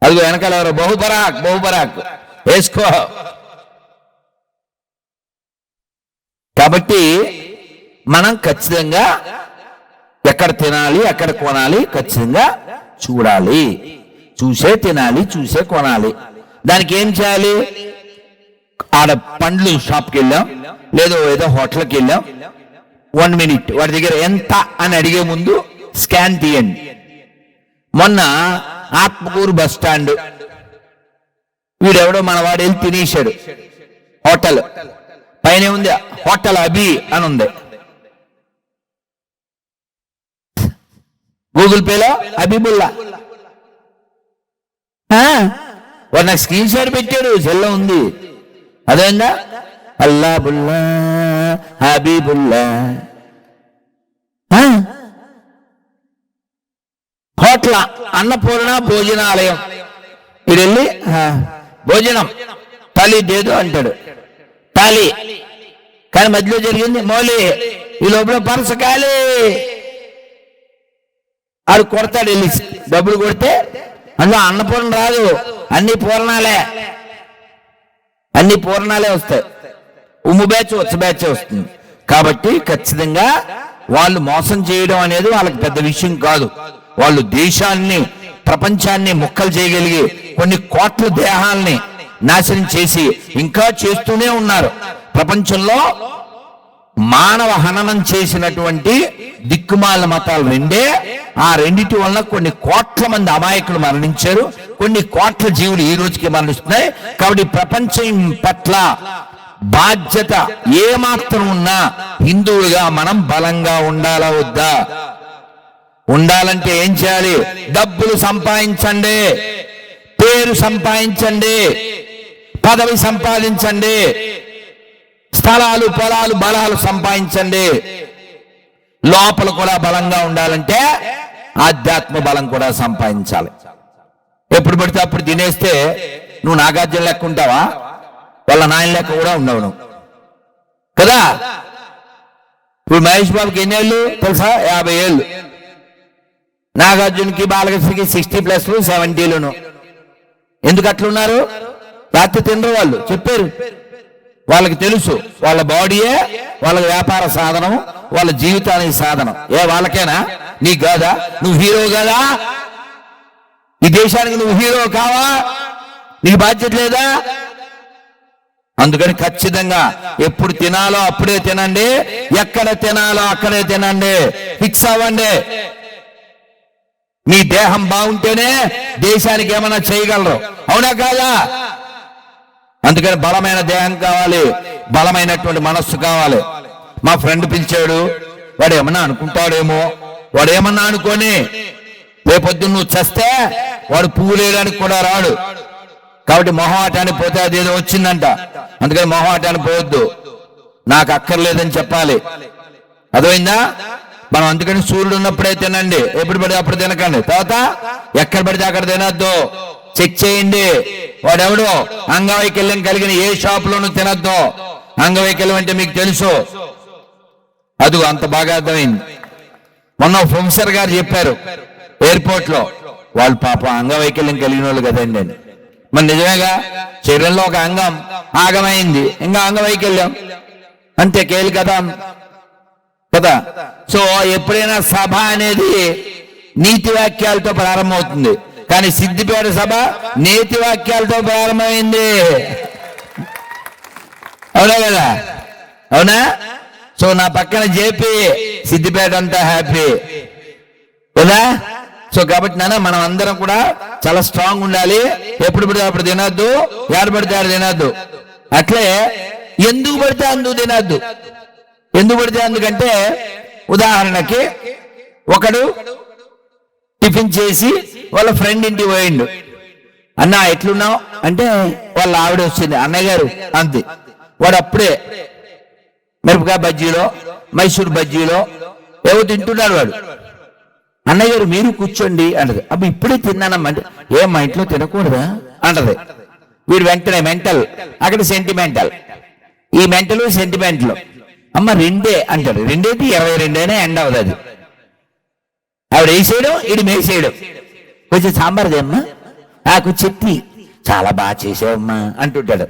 అదిగో వెనకాల ఎవరో బహుబరాక్ వేసుకో. కాబట్టి మనం ఖచ్చితంగా ఎక్కడ తినాలి, ఎక్కడ కొనాలి ఖచ్చితంగా చూడాలి. చూసే తినాలి, చూసే కొనాలి. దానికి ఏం చేయాలి? ఆడ పండ్లు షాప్కి వెళ్ళాం, ఏదో హోటల్కి వెళ్ళాం. 1 minute వాడి దగ్గర ఎంత అని అడిగే ముందు స్కాన్ తీయండి. మొన్న ఆత్మకూరు బస్ స్టాండ్ వీడెవడో మన వాడు వెళ్ళి తినేశాడు. హోటల్ పైన ఉంది హోటల్ అబి అని ఉంది. గూగుల్ పేలో అబిబుల్లా వాడు నాకు స్క్రీన్ షాట్ పెట్టాడు, సెల్లో ఉంది. అదేందా అల్లా బుల్లా హబీబుల్లా హోటల్ అన్నపూర్ణ భోజనాలయం. ఇది వెళ్ళి భోజనం తాళీ దేదు అంటాడు. తాళీ కానీ మధ్యలో జరిగింది మౌలి. ఈ లోపల పరస ఖాళీ. ఆడు కొడతాడు, వెళ్ళి డబ్బులు కొడితే అందులో అన్నపూర్ణ రాదు, అన్ని పూర్ణాలే వస్తాయి. ఉమ్ము బ్యాచ్ వచ్చ బ్యాచ్ వస్తుంది. కాబట్టి ఖచ్చితంగా వాళ్ళు మోసం చేయడం అనేది వాళ్ళకి పెద్ద విషయం కాదు. వాళ్ళు దేశాన్ని, ప్రపంచాన్ని ముక్కలు చేయగలిగి కొన్ని కోట్ల దేహాల్ని నాశనం చేసి ఇంకా చేస్తూనే ఉన్నారు. ప్రపంచంలో మానవ హననం చేసినటువంటి దిక్కుమాల మతాలు రెండే. ఆ రెండిటి వలన కొన్ని కోట్ల మంది అమాయకులు మరణించారు, కొన్ని కోట్ల జీవులు ఈ రోజుకి మరణిస్తున్నాయి. కాబట్టి ప్రపంచం పట్ల బాధ్యత ఏమాత్రం ఉన్నా హిందువులుగా మనం బలంగా ఉండాలా వద్దా? ఉండాలంటే ఏం చేయాలి? డబ్బులు సంపాదించండి, పేరు సంపాదించండి, పదవి సంపాదించండి, స్థలాలు, పొలాలు, బలాలు సంపాదించండి. లోపల కూడా బలంగా ఉండాలంటే ఆధ్యాత్మ బలం కూడా సంపాదించాలి. ఎప్పుడు పడితే అప్పుడు తినేస్తే నువ్వు నాగార్జున లెక్క ఉంటావా? వాళ్ళ నాయన లెక్క కూడా ఉండవు నువ్వు కదా. ఇప్పుడు మహేష్ బాబుకి ఎన్ని ఏళ్ళు తెలుసా? 50 ఏళ్ళు. నాగార్జునకి, బాలకృష్ణకి 60+ 70లును. ఎందుకు అట్లున్నారు? రాత్రి తినరు వాళ్ళు, చెప్పారు. వాళ్ళకి తెలుసు వాళ్ళ బాడీయే వాళ్ళ వ్యాపార సాధనం, వాళ్ళ జీవితానికి సాధనం. వాళ్ళకేనా? నీకు కాదా? నువ్వు హీరో కదా? ఈ దేశానికి నువ్వు హీరో కావా? నీకు బాధ్యత లేదా? అందుకని ఖచ్చితంగా ఎప్పుడు తినాలో అప్పుడే తినండి, ఎక్కడ తినాలో అక్కడే తినండి. ఫిక్స్ అవ్వండి. మీ దేహం బాగుంటేనే దేశానికి ఏమైనా చేయగలరు, అవునా కాదా? అందుకని బలమైన దేహం కావాలి, బలమైనటువంటి మనస్సు కావాలి. మా ఫ్రెండ్ పిలిచాడు, వాడు ఏమన్నా అనుకుంటాడేమో, వాడు ఏమన్నా అనుకొని రేపొద్దున్న నువ్వు చస్తే వాడు పువ్వు లేయడానికి కూడా రాడు. కాబట్టి మొహమాటానికి పోతే అదేదో వచ్చిందంట. అందుకని మొహమాటానికి పోవద్దు, నాకు అక్కర్లేదని చెప్పాలి. అర్థమైందా? మనం అందుకని సూర్యుడు ఉన్నప్పుడే తినండి, ఎప్పుడు పడితే అప్పుడు తినకండి. తర్వాత ఎక్కడ పడితే అక్కడ తినద్దు, చెక్ చేయండి. వాడెవడో అంగవైకల్యం కలిగిన ఏ షాపులోనూ తినద్దు. అంగవైకల్యం అంటే మీకు తెలుసు, అదిగో అంత బాగా అర్థమైంది. మొన్న ప్రొఫెసర్ గారు చెప్పారు ఎయిర్పోర్ట్ లో, వాళ్ళు పాపం అంగవైకల్యం కలిగిన వాళ్ళు కదండి అని. మరి నిజమేగా, శరీరంలో ఒక అంగం ఆగమైంది, ఇంకా అంగవైకల్యం అంతే, కేలు కదా కదా. సో ఎప్పుడైనా సభ అనేది నీతి వాక్యాలతో ప్రారంభమవుతుంది, కానీ సిద్దిపేట సభ నీతి వాక్యాలతో ప్రారంభమైంది, అవునా కదా? అవునా? సో నా పక్కన జేపీ, సిద్దిపేట అంతా హ్యాపీ కదా. సో కాబట్టి నాన్న మనం అందరం కూడా చాలా స్ట్రాంగ్ ఉండాలి. ఎప్పుడు పడితే అప్పుడు తినద్దు, ఏడు పడితే ఆడు తినద్దు. అట్లే ఎందుకు పడితే అందుకు తినద్దు. ఎందుకు పడితే అందుకంటే, ఉదాహరణకి ఒకడు టిఫిన్ చేసి వాళ్ళ ఫ్రెండ్ ఇంటికి పోయిండు. అన్న ఎట్లున్నావు అంటే వాళ్ళ ఆవిడ వచ్చింది, అన్నయ్య గారు అంతే. వాడు అప్పుడే మిరపకాయ బజ్జీలో మైసూర్ బజ్జీలో ఏవో తింటున్నాడు వాడు. అన్నయ్య గారు మీరు కూర్చోండి అంటది. అబ్బా ఇప్పుడే తిన్నానమ్మా అంటే ఏం మా ఇంట్లో తినకూడదా అంటది. వీడు వెంటనే మెంటల్, అక్కడ సెంటిమెంటల్, ఈ మెంటల్ సెంటిమెంటల్. అమ్మ రెండే అంటాడు. రెండేది 22 ఎండ్ అవ్వదు అది. ఆవిడ వేసేయడం ఇది మేసేయడం. కొంచెం సాంబార్ దేమ్మా, నాకు చెత్తి చాలా బాగా చేసావమ్మా అంటుంటాడు.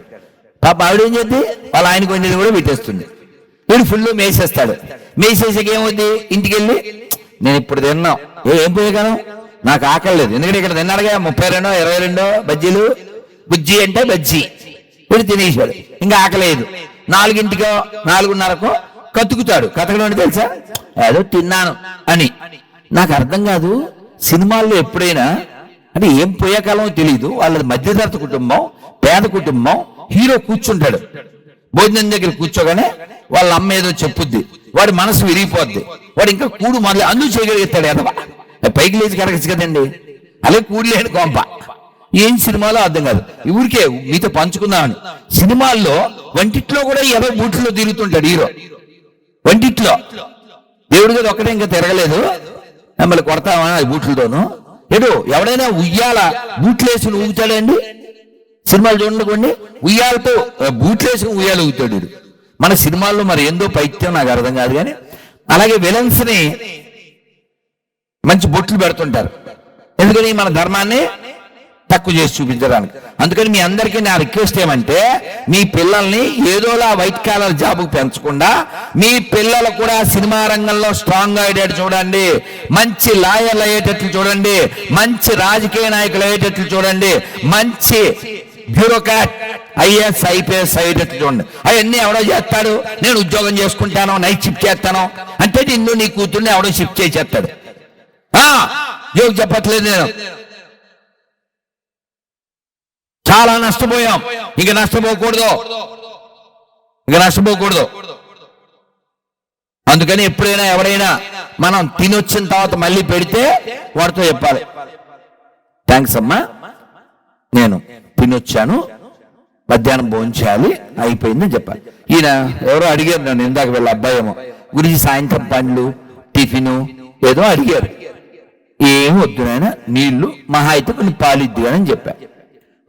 పాప ఆవిడ ఏం చేద్ది, వాళ్ళ ఆయనకు వండిది కూడా పెట్టేస్తుంది. వీడు ఫుల్ మేసేస్తాడు. మేసేసాక ఏమవుద్ది, ఇంటికి వెళ్ళి నేను ఇప్పుడు తిన్నాం, ఏం పోయగలను, నాకు ఆకలి లేదు. ఎందుకంటే ఇక్కడ తిన్నాడుగా 32 22 బజ్జీలు, బుజ్జి అంటే బజ్జీ. వీడు తినేసాడు, ఇంకా ఆకలేదు. 4ంటికో 4:30కో కతుకుతాడు. కతకడం అంటే తెలుసా, ఏదో తిన్నాను అని. నాకు అర్థం కాదు, సినిమాల్లో ఎప్పుడైనా అంటే ఏం పోయేకాలం తెలియదు, వాళ్ళది మధ్యతరగతి కుటుంబం, పేద కుటుంబం. హీరో కూర్చుంటాడు, భోజనం దగ్గర కూర్చోగానే వాళ్ళ అమ్మ ఏదో చెప్పుద్ది, వాడి మనసు విరిగిపోద్ది. వాడు ఇంకా కూడు మొదలు అందుకు చేయగలుగుతాడు. ఎదవా పైకి లేచి కరగచ్చు కదండి, అలాగే కూడు లేని కొంప. ఏం సినిమాలో అర్థం కాదు. ఊరికే మీతో పంచుకుందామని. సినిమాల్లో వంటిట్లో కూడా ఏదో బూట్లో తిరుగుతుంటాడు హీరో. వంటిట్లో దేవుడి గారు ఒక్కడే ఇంకా తిరగలేదు, మిమ్మల్ని కొడతామా బూట్లతోనూ. ఏడు ఎవడైనా ఉయ్యాల బూట్లేసి ఊగుతాడండి? సినిమాలు చూడండి, ఉయ్యాలతో బూట్లేసి ఉయ్యాలు ఊగుతాడు. మన సినిమాల్లో మరి ఏందో పైత్యం నాకు అర్థం కాదు. కానీ అలాగే విలన్స్ ని మంచి బొట్లు పెడుతుంటారు. ఎందుకని మన ధర్మాన్ని తక్కువ చేసి చూపించడానికి. అందుకని మీ అందరికీ నా రిక్వెస్ట్ ఏమంటే, మీ పిల్లల్ని ఏదోలా వైట్ కాలర్ జాబ్ పెంచకుండా మీ పిల్లలు కూడా సినిమా రంగంలో స్ట్రాంగ్ గా అయ్యేటట్టు చూడండి, మంచి లాయర్లు అయ్యేటట్లు చూడండి, మంచి రాజకీయ నాయకులు అయ్యేటట్లు చూడండి, మంచి బ్యూరోక్రాట్ ఐఏఎస్ ఐపీఎస్ అయ్యేటట్లు చూడండి. అవన్నీ ఎవడో చేస్తాడు, నేను ఉద్యోగం చేసుకుంటాను, నైట్ షిఫ్ట్ చేస్తాను అంటే నిన్ను నీ కూతుర్ని ఎవడో షిఫ్ట్ చేసేస్తాడు. జోక్ చెప్పట్లేదు నేను. చాలా నష్టపోయాం, ఇక నష్టపోకూడదు. అందుకని ఎప్పుడైనా ఎవరైనా మనం తినొచ్చిన తర్వాత మళ్ళీ పెడితే వాడితో చెప్పాలి, థ్యాంక్స్ అమ్మా, నేను తినొచ్చాను, మధ్యాహ్నం భోంచేయాలి, అయిపోయిందని చెప్పాలి. ఈయన ఎవరో అడిగారు నన్ను ఇందాక, వీళ్ళ అబ్బాయి ఏమో గురించి సాయంత్రం పండ్లు టిఫిను ఏదో అడిగారు. ఏం వద్దు నాయన, నీళ్లు మహా అయితే కొన్ని పాలిద్ది అని చెప్పా.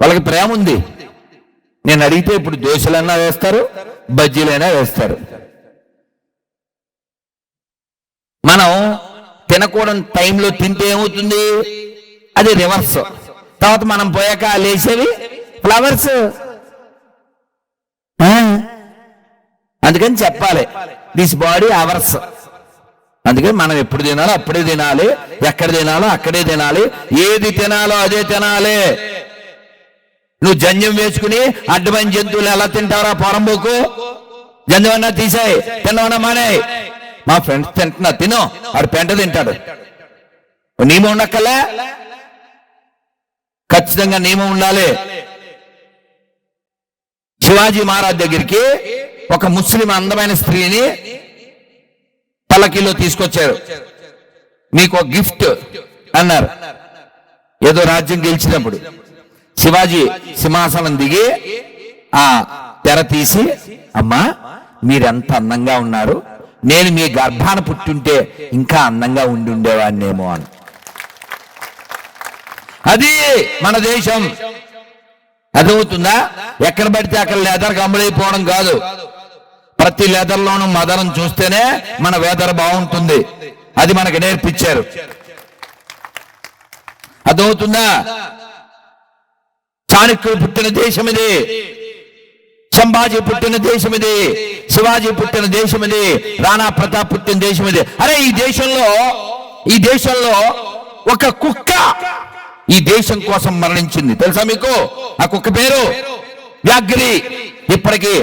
వాళ్ళకి ప్రేమ ఉంది. నేను అడిగితే ఇప్పుడు దోశలైనా వేస్తారు, బజ్జీలైనా వేస్తారు. మనం తినకూడని టైంలో తింటే ఏమవుతుంది, అది రివర్స్. తర్వాత మనం పోయాక లేచేవి ఫ్లవర్స్. అందుకని చెప్పాలి, దిస్ బాడీ అవర్స్. అందుకని మనం ఎప్పుడు తినాలో అప్పుడే తినాలి, ఎక్కడ తినాలో అక్కడే తినాలి, ఏది తినాలో అదే తినాలి. నువ్వు జంజం వేసుకుని అడ్డమైన జంతువులు ఎలా తింటావురా పొరంబోకు? జంజమన్నా తీసాయి, తిన్నవన్నా మానే. మా ఫ్రెండ్స్ తింటున్నా, తిను, ఆడు పెంట తింటాడు. నియమం ఉండక్కలే, ఖచ్చితంగా నియమం ఉండాలి. శివాజీ మహారాజ్ దగ్గరికి ఒక ముస్లిం అందమైన స్త్రీని పల్లకీలో తీసుకొచ్చారు. మీకు ఒక గిఫ్ట్ అన్నారు. ఏదో రాజ్యం గెలిచినప్పుడు శివాజీ సింహాసనం దిగి ఆ తెర తీసి, అమ్మా మీరెంత అందంగా ఉన్నారు, నేను మీ గర్భాన పుట్టుంటే ఇంకా అందంగా ఉండి ఉండేవాడినేమో అని. అది మన దేశం. అర్థమవుతుందా? ఎక్కడ పడితే అక్కడ లెదర్ కమ్ములైపోవడం కాదు. ప్రతి లెదర్లోనూ మదనం చూస్తేనే మన వెదర్ బాగుంటుంది. అది మనకు నేర్పించారు. అర్థమవుతుందా? చాణక్యుడు పుట్టిన దేశం ఇది, సంభాజీ పుట్టిన దేశం ఇది, శివాజీ పుట్టిన దేశం ఇది, రాణా ప్రతాప్ పుట్టిన దేశం ఇది. అరే ఈ దేశంలో ఒక కుక్క ఈ దేశం కోసం మరణించింది, తెలుసా మీకు? ఆ కుక్క పేరు వ్యాఘ్రి. ఇప్పటికీ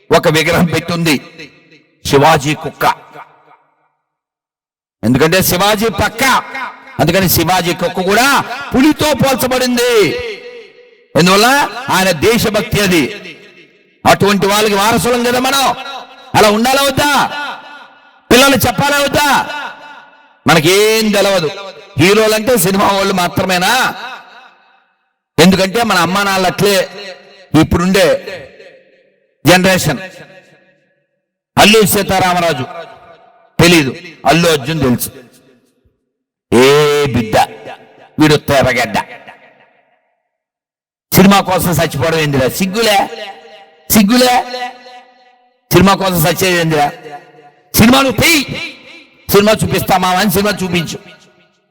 ఒక విగ్రహం పెట్టుంది, శివాజీ కుక్క. ఎందుకంటే శివాజీ పక్క, అందుకని శివాజీ కుక్క కూడా పులితో పోల్చబడింది. ఎందువల్ల ఆయన దేశభక్తి అది. అటువంటి వాళ్ళకి వారసులం కదా మనం. అలా ఉండాలా వద్దా? పిల్లలు చెప్పాలా వద్దా? మనకేం తెలవదు. హీరోలంటే సినిమా వాళ్ళు మాత్రమేనా? ఎందుకంటే మన అమ్మా నాన్న అట్లే. ఇప్పుడుండే జనరేషన్ అల్లు సీతారామరాజు తెలీదు, అల్లు అర్జున్ తెలుసు. ఏ బిడ్డ వీడు తెరగడ్డ, సినిమా కోసం చచ్చిపోవడం ఏందిరా? సిగ్గులే సినిమా కోసం చచ్చేది ఏందిరా? సినిమాను తెయి, సినిమా చూపిస్తామా అని సినిమా చూపించు,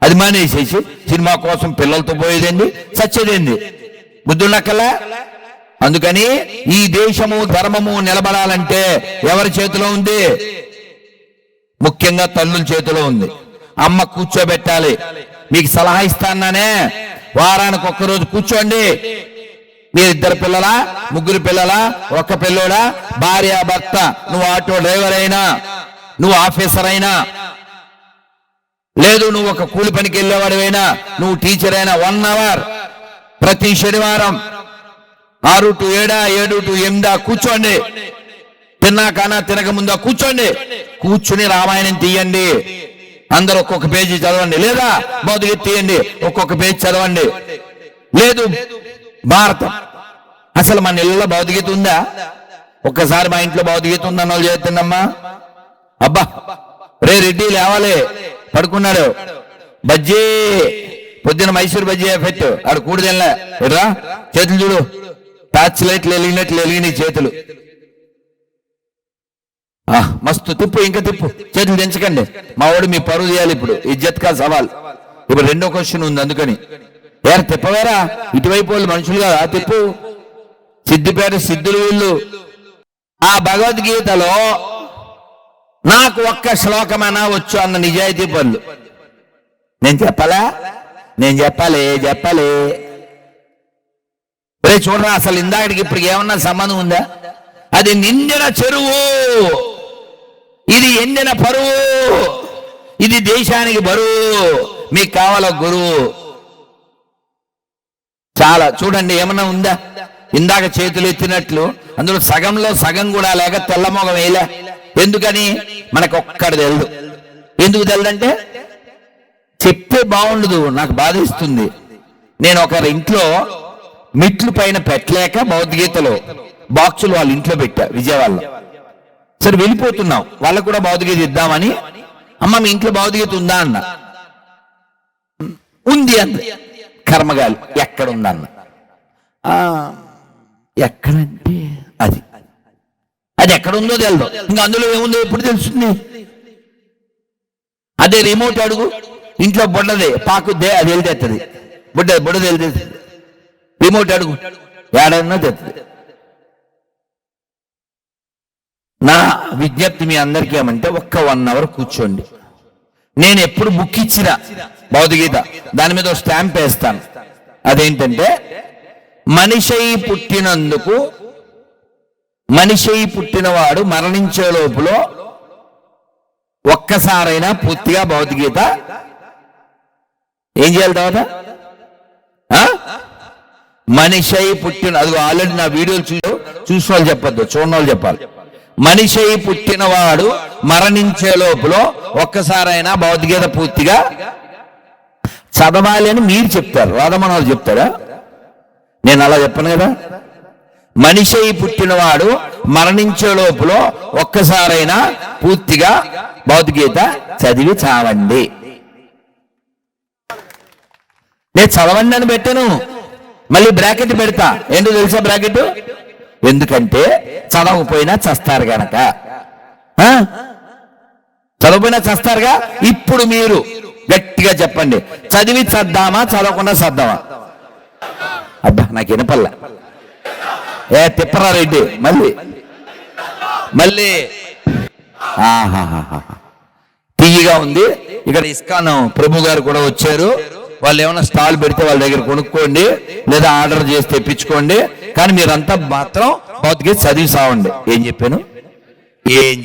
అది మానేసేసి సినిమా కోసం పిల్లలతో పోయేదేంది, చచ్చేదేంది? బుద్ధున్నక్కలా. అందుకని ఈ దేశము ధర్మము నిలబడాలంటే ఎవరి చేతిలో ఉంది? ముఖ్యంగా తల్లుల చేతిలో ఉంది. అమ్మ కూర్చోబెట్టాలి. మీకు సలహా ఇస్తానే, వారానికి ఒక్కరోజు కూర్చోండి. మీరు 2 పిల్లలా, 3 పిల్లలా, ఒక్క పిల్లోడా, భార్య భర్త, నువ్వు ఆటో డ్రైవర్ అయినా, నువ్వు ఆఫీసర్ అయినా, లేదు నువ్వు ఒక కూలి పనికి వెళ్ళేవాడివైనా, నువ్వు టీచర్ అయినా, 1 అవర్ ప్రతి శనివారం 6 to 7, 7 to 8 కూర్చోండి. తిన్నాకనా తినక ముందా కూర్చుని రామాయణం తీయండి. అందరూ ఒక్కొక్క పేజీ చదవండి, లేదా భగవద్గీత తీయండి, ఒక్కొక్క పేజీ చదవండి. లేదు భారతం. అసలు మన ఇళ్ళలో భగవద్గీత ఉందా? ఒక్కసారి మా ఇంట్లో భగవద్గీత ఉందన్న వాళ్ళు చేస్తుందమ్మా. అబ్బా రే రెడ్డి లేవాలి, పడుకున్నాడు. బజ్జీ పొద్దున మైసూర్ బజ్జీ పెట్టు, ఆడు కూడదెల్లా ఎట్రా, చేతులు చూడు, టార్చ్ లైట్లు వెలిగినాయి చేతులు. మస్తు తిప్పు, ఇంకా తిప్పు, చేతులు దించకండి. మా వాడు మీ పరువు చేయాలి ఇప్పుడు, ఇజ్జత్ కా సవాల్. ఇప్పుడు 2వ క్వశ్చన్ ఉంది, అందుకని తిప్పవేరా, ఇటువైపు వాళ్ళు మనుషులు కదా, తిప్పు. సిద్దిపేట సిద్ధులు వీళ్ళు. ఆ భగవద్గీతలో నాకు ఒక్క శ్లోకమైనా వచ్చు అన్న నిజాయితీ పనులు నేను చెప్పాలి. రే చూడరా, అసలు ఇందాకడికి ఇప్పటికి ఏమన్నా సంబంధం ఉందా? అది నిండిన చెరువు, ఇది ఎండిన పరువు, ఇది దేశానికి బరువు, మీకు కావాల గురువు. చాలా చూడండి, ఏమన్నా ఉందా? ఇందాక చేతులు ఎత్తినట్లు అందులో సగంలో సగం కూడా లేక తెల్లమొగం వేయలే. ఎందుకని? మనకు ఒక్కడు తెలుదు. ఎందుకు తెలుదంటే చెప్తే బాగుండదు, నాకు బాధిస్తుంది. నేను ఒకరి ఇంట్లో మిట్లు పైన పెట్టలేక భగవద్గీతలో బాక్సులు వాళ్ళ ఇంట్లో పెట్టా విజయవాడలో. సరే వెళ్ళిపోతున్నాం, వాళ్ళకు కూడా భగవద్గీత ఇద్దామని. అమ్మ మీ ఇంట్లో భగవద్గీత ఉందా అన్న. ఉంది అంది. కర్మగాలి ఎక్కడుందన్న. ఎక్కడంటే అది ఎక్కడుందో తెలియదు. ఇంకా అందులో ఏముందో ఎప్పుడు తెలుస్తుంది? అదే రిమోట్ అడుగు, ఇంట్లో బొడ్డదే పాకుద్దే, అది వెళ్తేస్తుంది. బుడ్డ వెళ్తేస్తుంది. రిమోట్ అడుగు, ఏడన్నా తెస్తుంది. నా విజ్ఞప్తి మీ అందరికీ ఏమంటే, ఒక్క 1 అవర్ కూర్చోండి. నేను ఎప్పుడు బుక్ ఇచ్చిన భగవద్గీత దాని మీద స్టాంప్ వేస్తాను. అదేంటంటే, మనిషి పుట్టినందుకు, మనిషి పుట్టినవాడు మరణించే లోపల ఒక్కసారైనా పూర్తిగా భగవద్గీత ఏం చేయాలి? తర్వాత మనిషి పుట్టిన, అది ఆల్రెడీ నా వీడియోలు చూసిన వాళ్ళు చెప్పొద్దు, చూడని వాళ్ళు చెప్పాలి. మనిషి పుట్టినవాడు మరణించే లోపల ఒక్కసారైనా భగవద్గీత పూర్తిగా చదవాలి అని మీరు చెప్తారు, రాధమనోళ్ళు చెప్తారా? నేను అలా చెప్పను కదా. మనిషి పుట్టినవాడు మరణించే లోపల ఒక్కసారైనా పూర్తిగా భగవద్గీత చదివి చావండి. నేను చదవండి అని పెట్టాను, మళ్ళీ బ్రాకెట్ పెడతా. ఏంటో తెలుసా బ్రాకెట్? ఎందుకంటే చదవకపోయినా చస్తారు గనక. చదవకపోయినా చస్తారుగా. ఇప్పుడు మీరు గట్టిగా చెప్పండి, చదివి చద్దామా చదవకుండా చద్దామా? అబ్బా నాకు వినపల్లా. తిప్పరా రెడ్డి మళ్ళీ తీయగా ఉంది. ఇక్కడ ఇస్కాన్ ప్రభు గారు కూడా వచ్చారు. వాళ్ళు ఏమైనా స్టాల్ పెడితే వాళ్ళ దగ్గర కొనుక్కోండి, లేదా ఆర్డర్ చేసి తెప్పించుకోండి. కానీ మీరంతా మాత్రం భగవద్గీత చదివి సావండి. ఏం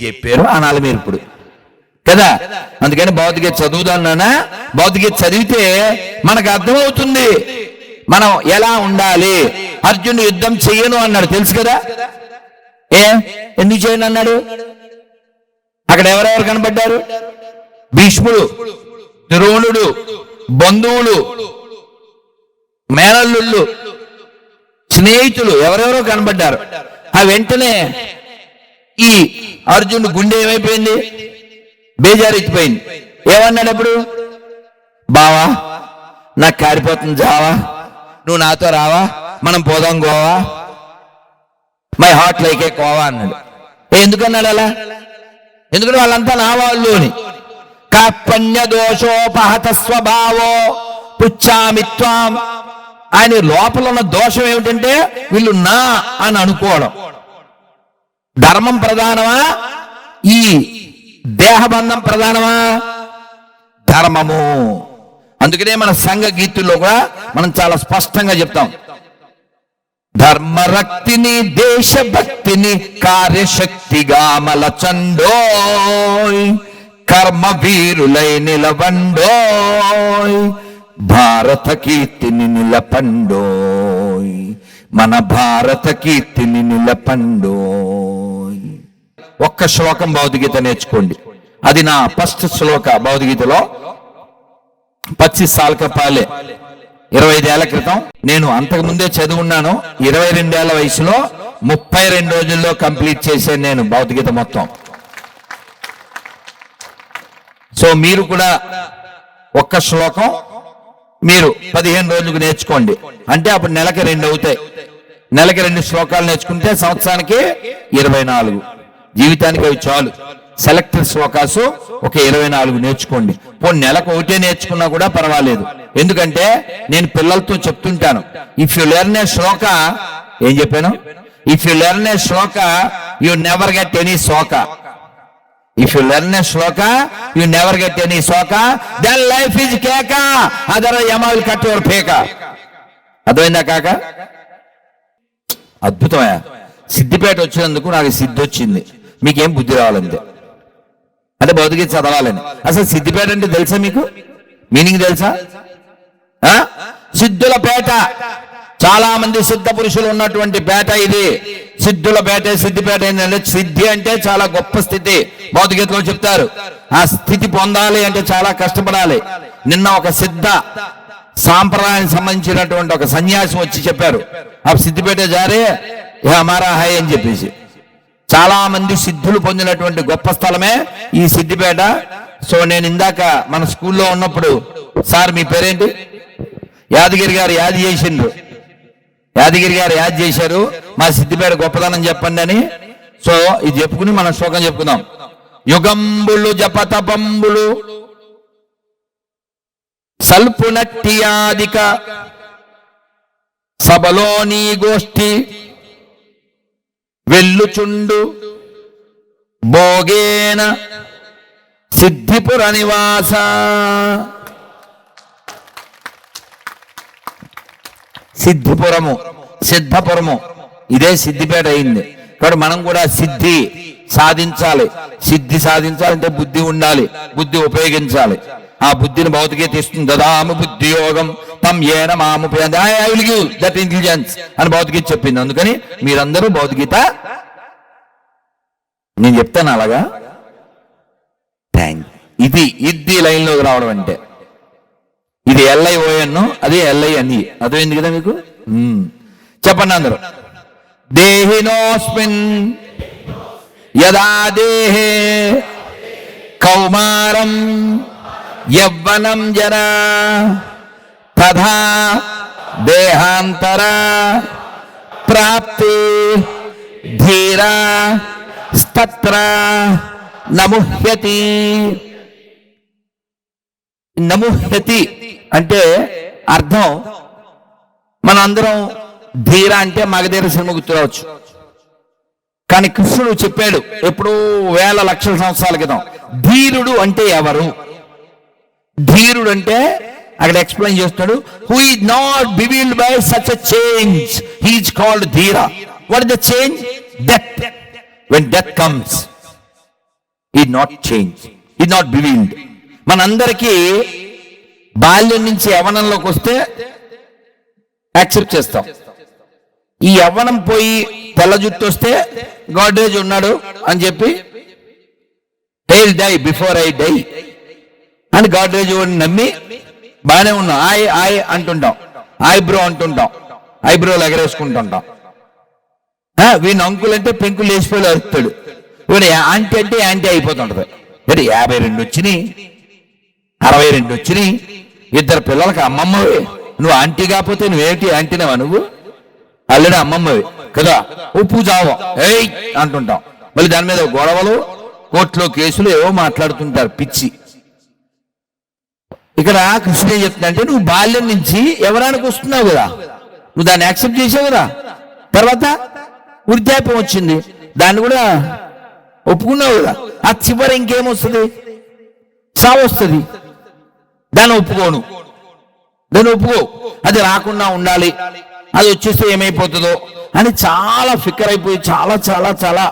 చెప్పారు అనాలి మీరు ఇప్పుడు కదా. అందుకని భగవద్గీత చదువుదాన్నా, భగవద్గీత చదివితే మనకు అర్థమవుతుంది మనం ఎలా ఉండాలి. అర్జునుడు యుద్ధం చెయ్యను అన్నాడు, తెలుసు కదా. ఎందుకు చేయను అన్నాడు? అక్కడ ఎవరెవరు కనబడ్డారు? భీష్ముడు, ద్రోణుడు, బంధువులు, మేనల్లుళ్ళు, స్నేహితులు ఎవరెవరో కనబడ్డారు. ఆ వెంటనే ఈ అర్జునుడు గుండె ఏమైపోయింది? బేజారెత్తిపోయింది. ఏమన్నాడు అప్పుడు? బావా నాకు కారిపోతుంది జావా, నువ్వు నాతో రావా, మనం పోదాం గోవా, మై హార్ట్ లైక్ ఏ కోవా అన్నాడు. ఎందుకన్నాడు అలా? ఎందుకంటే వాళ్ళంతా నా వాళ్ళు అని. కార్పణ్య దోషోపహత స్వభావో పుచ్చామిత్వాం. ఆయన లోపల ఉన్న దోషం ఏమిటంటే వీళ్ళు నా అని అనుకోవడం. ధర్మం ప్రధానమా, ఈ దేహబంధం ప్రధానమా? ధర్మము. అందుకనే మన సంఘ గీతుల్లో కూడా మనం చాలా స్పష్టంగా చెప్తాం, ధర్మరక్తిని దేశభక్తిని కార్యశక్తిగా మలచండోయ్, కర్మ వీరులై నిలవండోయ్, భారత కీర్తిని నిలపండోయ్, మన భారత కీర్తిని నిలపండోయ్. ఒక్క శ్లోకం భగవద్గీత నేర్చుకోండి. అది నా ఫస్ట్ శ్లోక భగవద్గీతలో. 25 साल का पहले 25 ఏళ్ల క్రితం, నేను అంతకు ముందే చదువున్నాను. 22 ఏళ్ల వయసులో 32 రోజుల్లో కంప్లీట్ చేశాను నేను భగవద్గీత మొత్తం. సో మీరు కూడా ఒక్క శ్లోకం మీరు 15 రోజులకు నేర్చుకోండి. అంటే అప్పుడు నెలకి 2 అవుతాయి. నెలకి 2 శ్లోకాలు నేర్చుకుంటే సంవత్సరానికి 24. జీవితానికి అవి చాలు. సెలెక్టెడ్ శ్లోకాసు ఒక 24 నేర్చుకోండి. నెలకు ఒకటే నేర్చుకున్నా కూడా పర్వాలేదు. ఎందుకంటే నేను పిల్లలతో చెప్తుంటాను, if you learn a shloka, ఏం చెప్పాను? If you learn a shloka you never get any shoka. If you learn a shloka you never get any shoka, then life is keka, other Yama will cut your peka. అర్థమైందా కాక? అద్భుతమా. సిద్దిపేట వచ్చినందుకు నాకు సిద్ధి వచ్చింది. మీకేం బుద్ధి రావాలంతే. అంటే భగవద్గీత చదవాలని. అసలు సిద్దిపేట అంటే తెలుసా మీకు? మీనింగ్ తెలుసా? సిద్ధుల పేట. చాలా మంది సిద్ధ పురుషులు ఉన్నటువంటి పేట ఇది. సిద్ధుల పేట. సిద్దిపేట ఏంటంటే, సిద్ధి అంటే చాలా గొప్ప స్థితి. భగవద్గీతలో చెప్తారు, ఆ స్థితి పొందాలి అంటే చాలా కష్టపడాలి. నిన్న ఒక సిద్ధ సాంప్రదాయానికి సంబంధించినటువంటి ఒక సన్యాసి వచ్చి చెప్పారు, ఆ సిద్దిపేట జారే హమారా హై అని చెప్పేసి. చాలా మంది సిద్ధులు పొందినటువంటి గొప్ప స్థలమే ఈ సిద్దిపేట. సో నేను ఇందాక మన స్కూల్లో ఉన్నప్పుడు, సార్ మీ పేరేంటి? యాదగిరి గారు యాది చేసిండ్రు. యాదగిరి గారు యాది చేశారు, మా సిద్దిపేట గొప్పదనం చెప్పండి అని. సో ఇది చెప్పుకుని మనం శ్లోకం చెప్పుకుందాం. యుగంబులు జపతపంబులు సల్పునట్టియాదిక సభలోని గోష్ఠి వెల్లుచుండు భోగేన సిద్ధిపుర నివాస. సిద్ధిపురము, సిద్ధపురము, ఇదే సిద్ధిపేట అయింది. కాబట్టి మనం కూడా సిద్ధి సాధించాలి. సిద్ధి సాధించాలంటే బుద్ధి ఉండాలి, బుద్ధి ఉపయోగించాలి. ఆ బుద్ధిని భౌతికత ఇస్తుంది. దదాము బుద్ధి యోగం తం ఏన మాము I will give that intelligence అని భౌతికత చెప్పింది. అందుకని మీరందరూ భౌతికత నేను చెప్తాను అలాగా. ఇది లైన్లోకి రావడం అంటే. ఇది LION, అదే LINE. అర్థమైంది కదా మీకు? చెప్పండి అందరూ. దేహినోస్మిన్ యదా దేహే కౌమారం యవ్వనం జరా తథా దేహాంతర ప్రాప్తి ధీరా స్తత్ర నముహ్యతి. నముహ్యతి అంటే అర్థం, మనందరం ధీర అంటే మగధీర సినిమా గుర్తురావచ్చు. కానీ కృష్ణుడు చెప్పాడు ఎప్పుడూ వేల లక్షల సంవత్సరాల క్రితం, ధీరుడు అంటే ఎవరు? ధీరుడు అంటే అక్కడ ఎక్స్ప్లెయిన్ చేస్తాడు, who is not bewildered by such a change, he is called dheera. What is the change? Death. When death comes, he not change, he not bewildered. మనందరికీ బాల్యం నుంచి యవ్వనంలోకి వస్తే యాక్సెప్ట్ చేస్తాం. ఈ యవ్వనం పోయి తెల్ల జుట్టు వస్తే గాడ్రేజ్ ఉన్నాడు అని చెప్పి, hail die before I die అని గాడ్రేజ్ నమ్మి బాగానే ఉన్నాం, ఆయ్ ఆయ్ అంటుంటాం, ఐబ్రో అంటుంటాం, ఐబ్రోలు ఎగరేసుకుంటుంటాం. వీడిని అంకులు అంటే పెంకులు వేసిపోయి అరుస్తాడు. వీడు యాంటీ అంటే యాంటీ అయిపోతుంటది. 52 వచ్చినాయి, 62 వచ్చినాయి, 2 పిల్లలకి అమ్మమ్మవి. నువ్వు ఆంటీ కాకపోతే నువ్వేంటి యాంటీనావా? నువ్వు ఆల్రెడీ అమ్మమ్మవి కదా, ఉప్పు జావం ఏయ్ అంటుంటాం. మళ్ళీ దాని మీద గొడవలు, కోర్టులో కేసులు ఏవో మాట్లాడుతుంటారు పిచ్చి. ఇక్కడ కృష్ణుడు ఏం చెప్తున్నా అంటే, నువ్వు బాల్యం నుంచి ఎవరానికి వస్తున్నావు కదా, నువ్వు దాన్ని యాక్సెప్ట్ చేసావు కదా. తర్వాత వృద్ధాప్యం వచ్చింది, దాన్ని కూడా ఒప్పుకున్నావు కదా. ఆ చివరి ఇంకేమొస్తుంది? చావు వస్తుంది. దాన్ని ఒప్పుకోను, దాన్ని ఒప్పుకో. అది రాకుండా ఉండాలి, అది వచ్చేస్తే ఏమైపోతుందో అని చాలా ఫికర్ అయిపోయి చాలా చాలా చాలా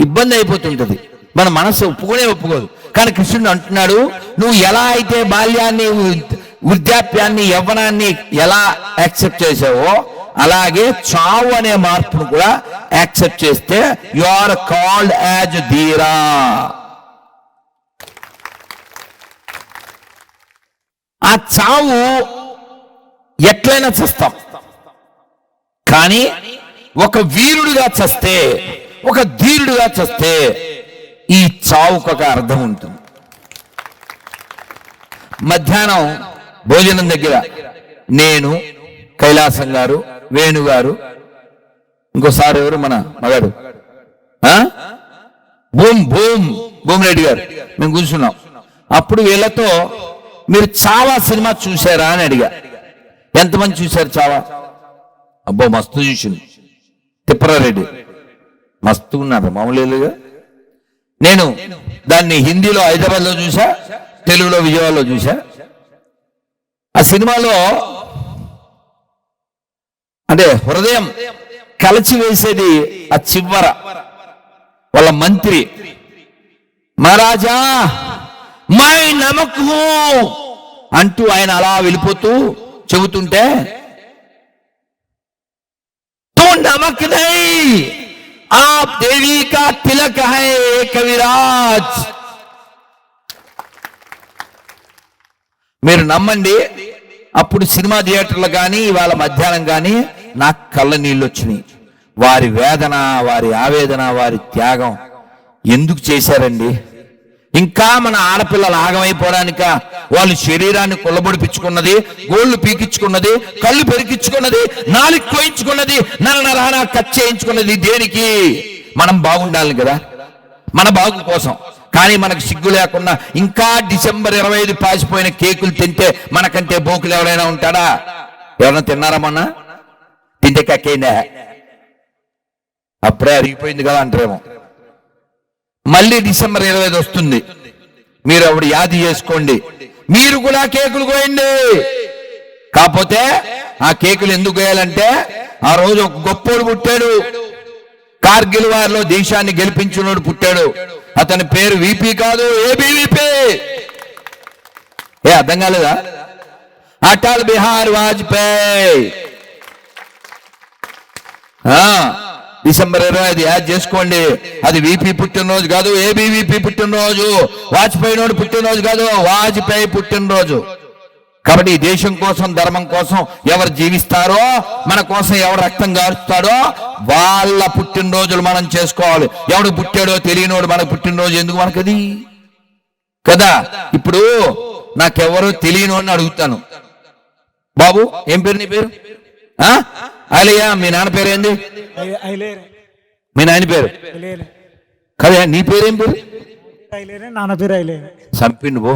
ఇబ్బంది అయిపోతుంటది. మన మనసు ఒప్పుకోదు. కానీ కృష్ణుడు అంటున్నాడు, నువ్వు ఎలా అయితే బాల్యాన్ని, వృద్ధాప్యాన్ని, యవ్వనాన్ని ఎలా యాక్సెప్ట్ చేసావో అలాగే చావు అనే మార్పును కూడా యాక్సెప్ట్ చేస్తే యు ఆర్ కాల్డ్ యాజ్ ధీరా. ఆ చావు ఎట్లయినా చస్తాం, కానీ ఒక వీరుడిగా చస్తే, ఒక ధీరుడిగా చస్తే ఈ చావుకు ఒక అర్థం ఉంటుంది. మధ్యాహ్నం భోజనం దగ్గర నేను, కైలాసం గారు, వేణుగారు, ఇంకోసారి ఎవరు మన మగాడు భూమిరెడ్డి గారు, మేము కూర్చున్నాం. అప్పుడు వీళ్ళతో మీరు చావా సినిమా చూసారా అని అడిగా. ఎంతమంది చూశారు చావా? అబ్బో మస్తు చూసింది. తిప్పరారెడ్డి మస్తు ఉన్నారు, మామూలుగా. నేను దాన్ని హిందీలో హైదరాబాద్లో చూసా, తెలుగులో విజయవాడలో చూసా. ఆ సినిమాలో అంటే హృదయం కలచి వేసేది ఆ చివర వాళ్ళ మంత్రి, మహారాజా మై నమక్ హూ అంటూ ఆయన అలా వెళ్ళిపోతూ చెబుతుంటే, తో నమక్ నహీ आप देवी का तिलक है कविराज. మీరు నమ్మండి, అప్పుడు సినిమా థియేటర్లు కానీ ఇవాళ మధ్యాహ్నం కానీ నాకు కళ్ళ నీళ్ళు వచ్చినాయి. వారి వేదన, వారి ఆవేదన, వారి త్యాగం ఎందుకు చేశారండి? ఇంకా మన ఆడపిల్లలు ఆగమైపోవడానిక? వాళ్ళు శరీరాన్ని కొల్లబొడిపించుకున్నది, గోళ్లు పీకించుకున్నది, కళ్ళు పెరికించుకున్నది, నాలుగు కోయించుకున్నది, నరనరానా కట్ చేయించుకున్నది దేనికి? మనం బాగుండాలి కదా, మన బాగు కోసం. కానీ మనకు సిగ్గు లేకుండా ఇంకా డిసెంబర్ 25 పాసిపోయిన కేకులు తింటే మనకంటే బోకులు ఎవరైనా ఉంటాడా? ఎవరైనా తిన్నారా? మొన్న తింటే కక్కైందా? అప్పుడే అరిగిపోయింది కదా అంటారేమో. మళ్ళీ డిసెంబర్ 25 వస్తుంది, మీరు అప్పుడు యాది చేసుకోండి, మీరు కూడా కేకులు కోయండి. కాకపోతే ఆ కేకులు ఎందుకు కోయాలంటే, ఆ రోజు ఒక గొప్పోడు పుట్టాడు, కార్గిల్ వారిలో దేశాన్ని గెలిపించినోడు పుట్టాడు. అతని పేరు విపి కాదు, ఏబీవీపీ. అర్థం కాలేదా? అటల్ బిహారీ వాజ్పేయి. డిసెంబర్ 25 యాడ్ చేసుకోండి. అది విపి పుట్టినరోజు కాదు, ఏబీవీపీ పుట్టినరోజు. వాజ్పేయి నోడు పుట్టినరోజు కాదు, వాజ్పేయి పుట్టినరోజు. కాబట్టి ఈ దేశం కోసం, ధర్మం కోసం ఎవరు జీవిస్తారో, మన కోసం ఎవరు రక్తం గారుస్తాడో వాళ్ళ పుట్టినరోజులు మనం చేసుకోవాలి. ఎవడు పుట్టాడో తెలియనోడు మనకు పుట్టినరోజు ఎందుకు మనకది కదా? ఇప్పుడు నాకెవరో తెలియనోడిని అడుగుతాను, బాబు ఏం పేరు నీ పేరు? అలయ్యా, మీ నాన్న పేరు ఏంది? మీ నాయన పేరు కదా? నీ పేరేం పేరు? నాన్న పేరు సంపిండు బో.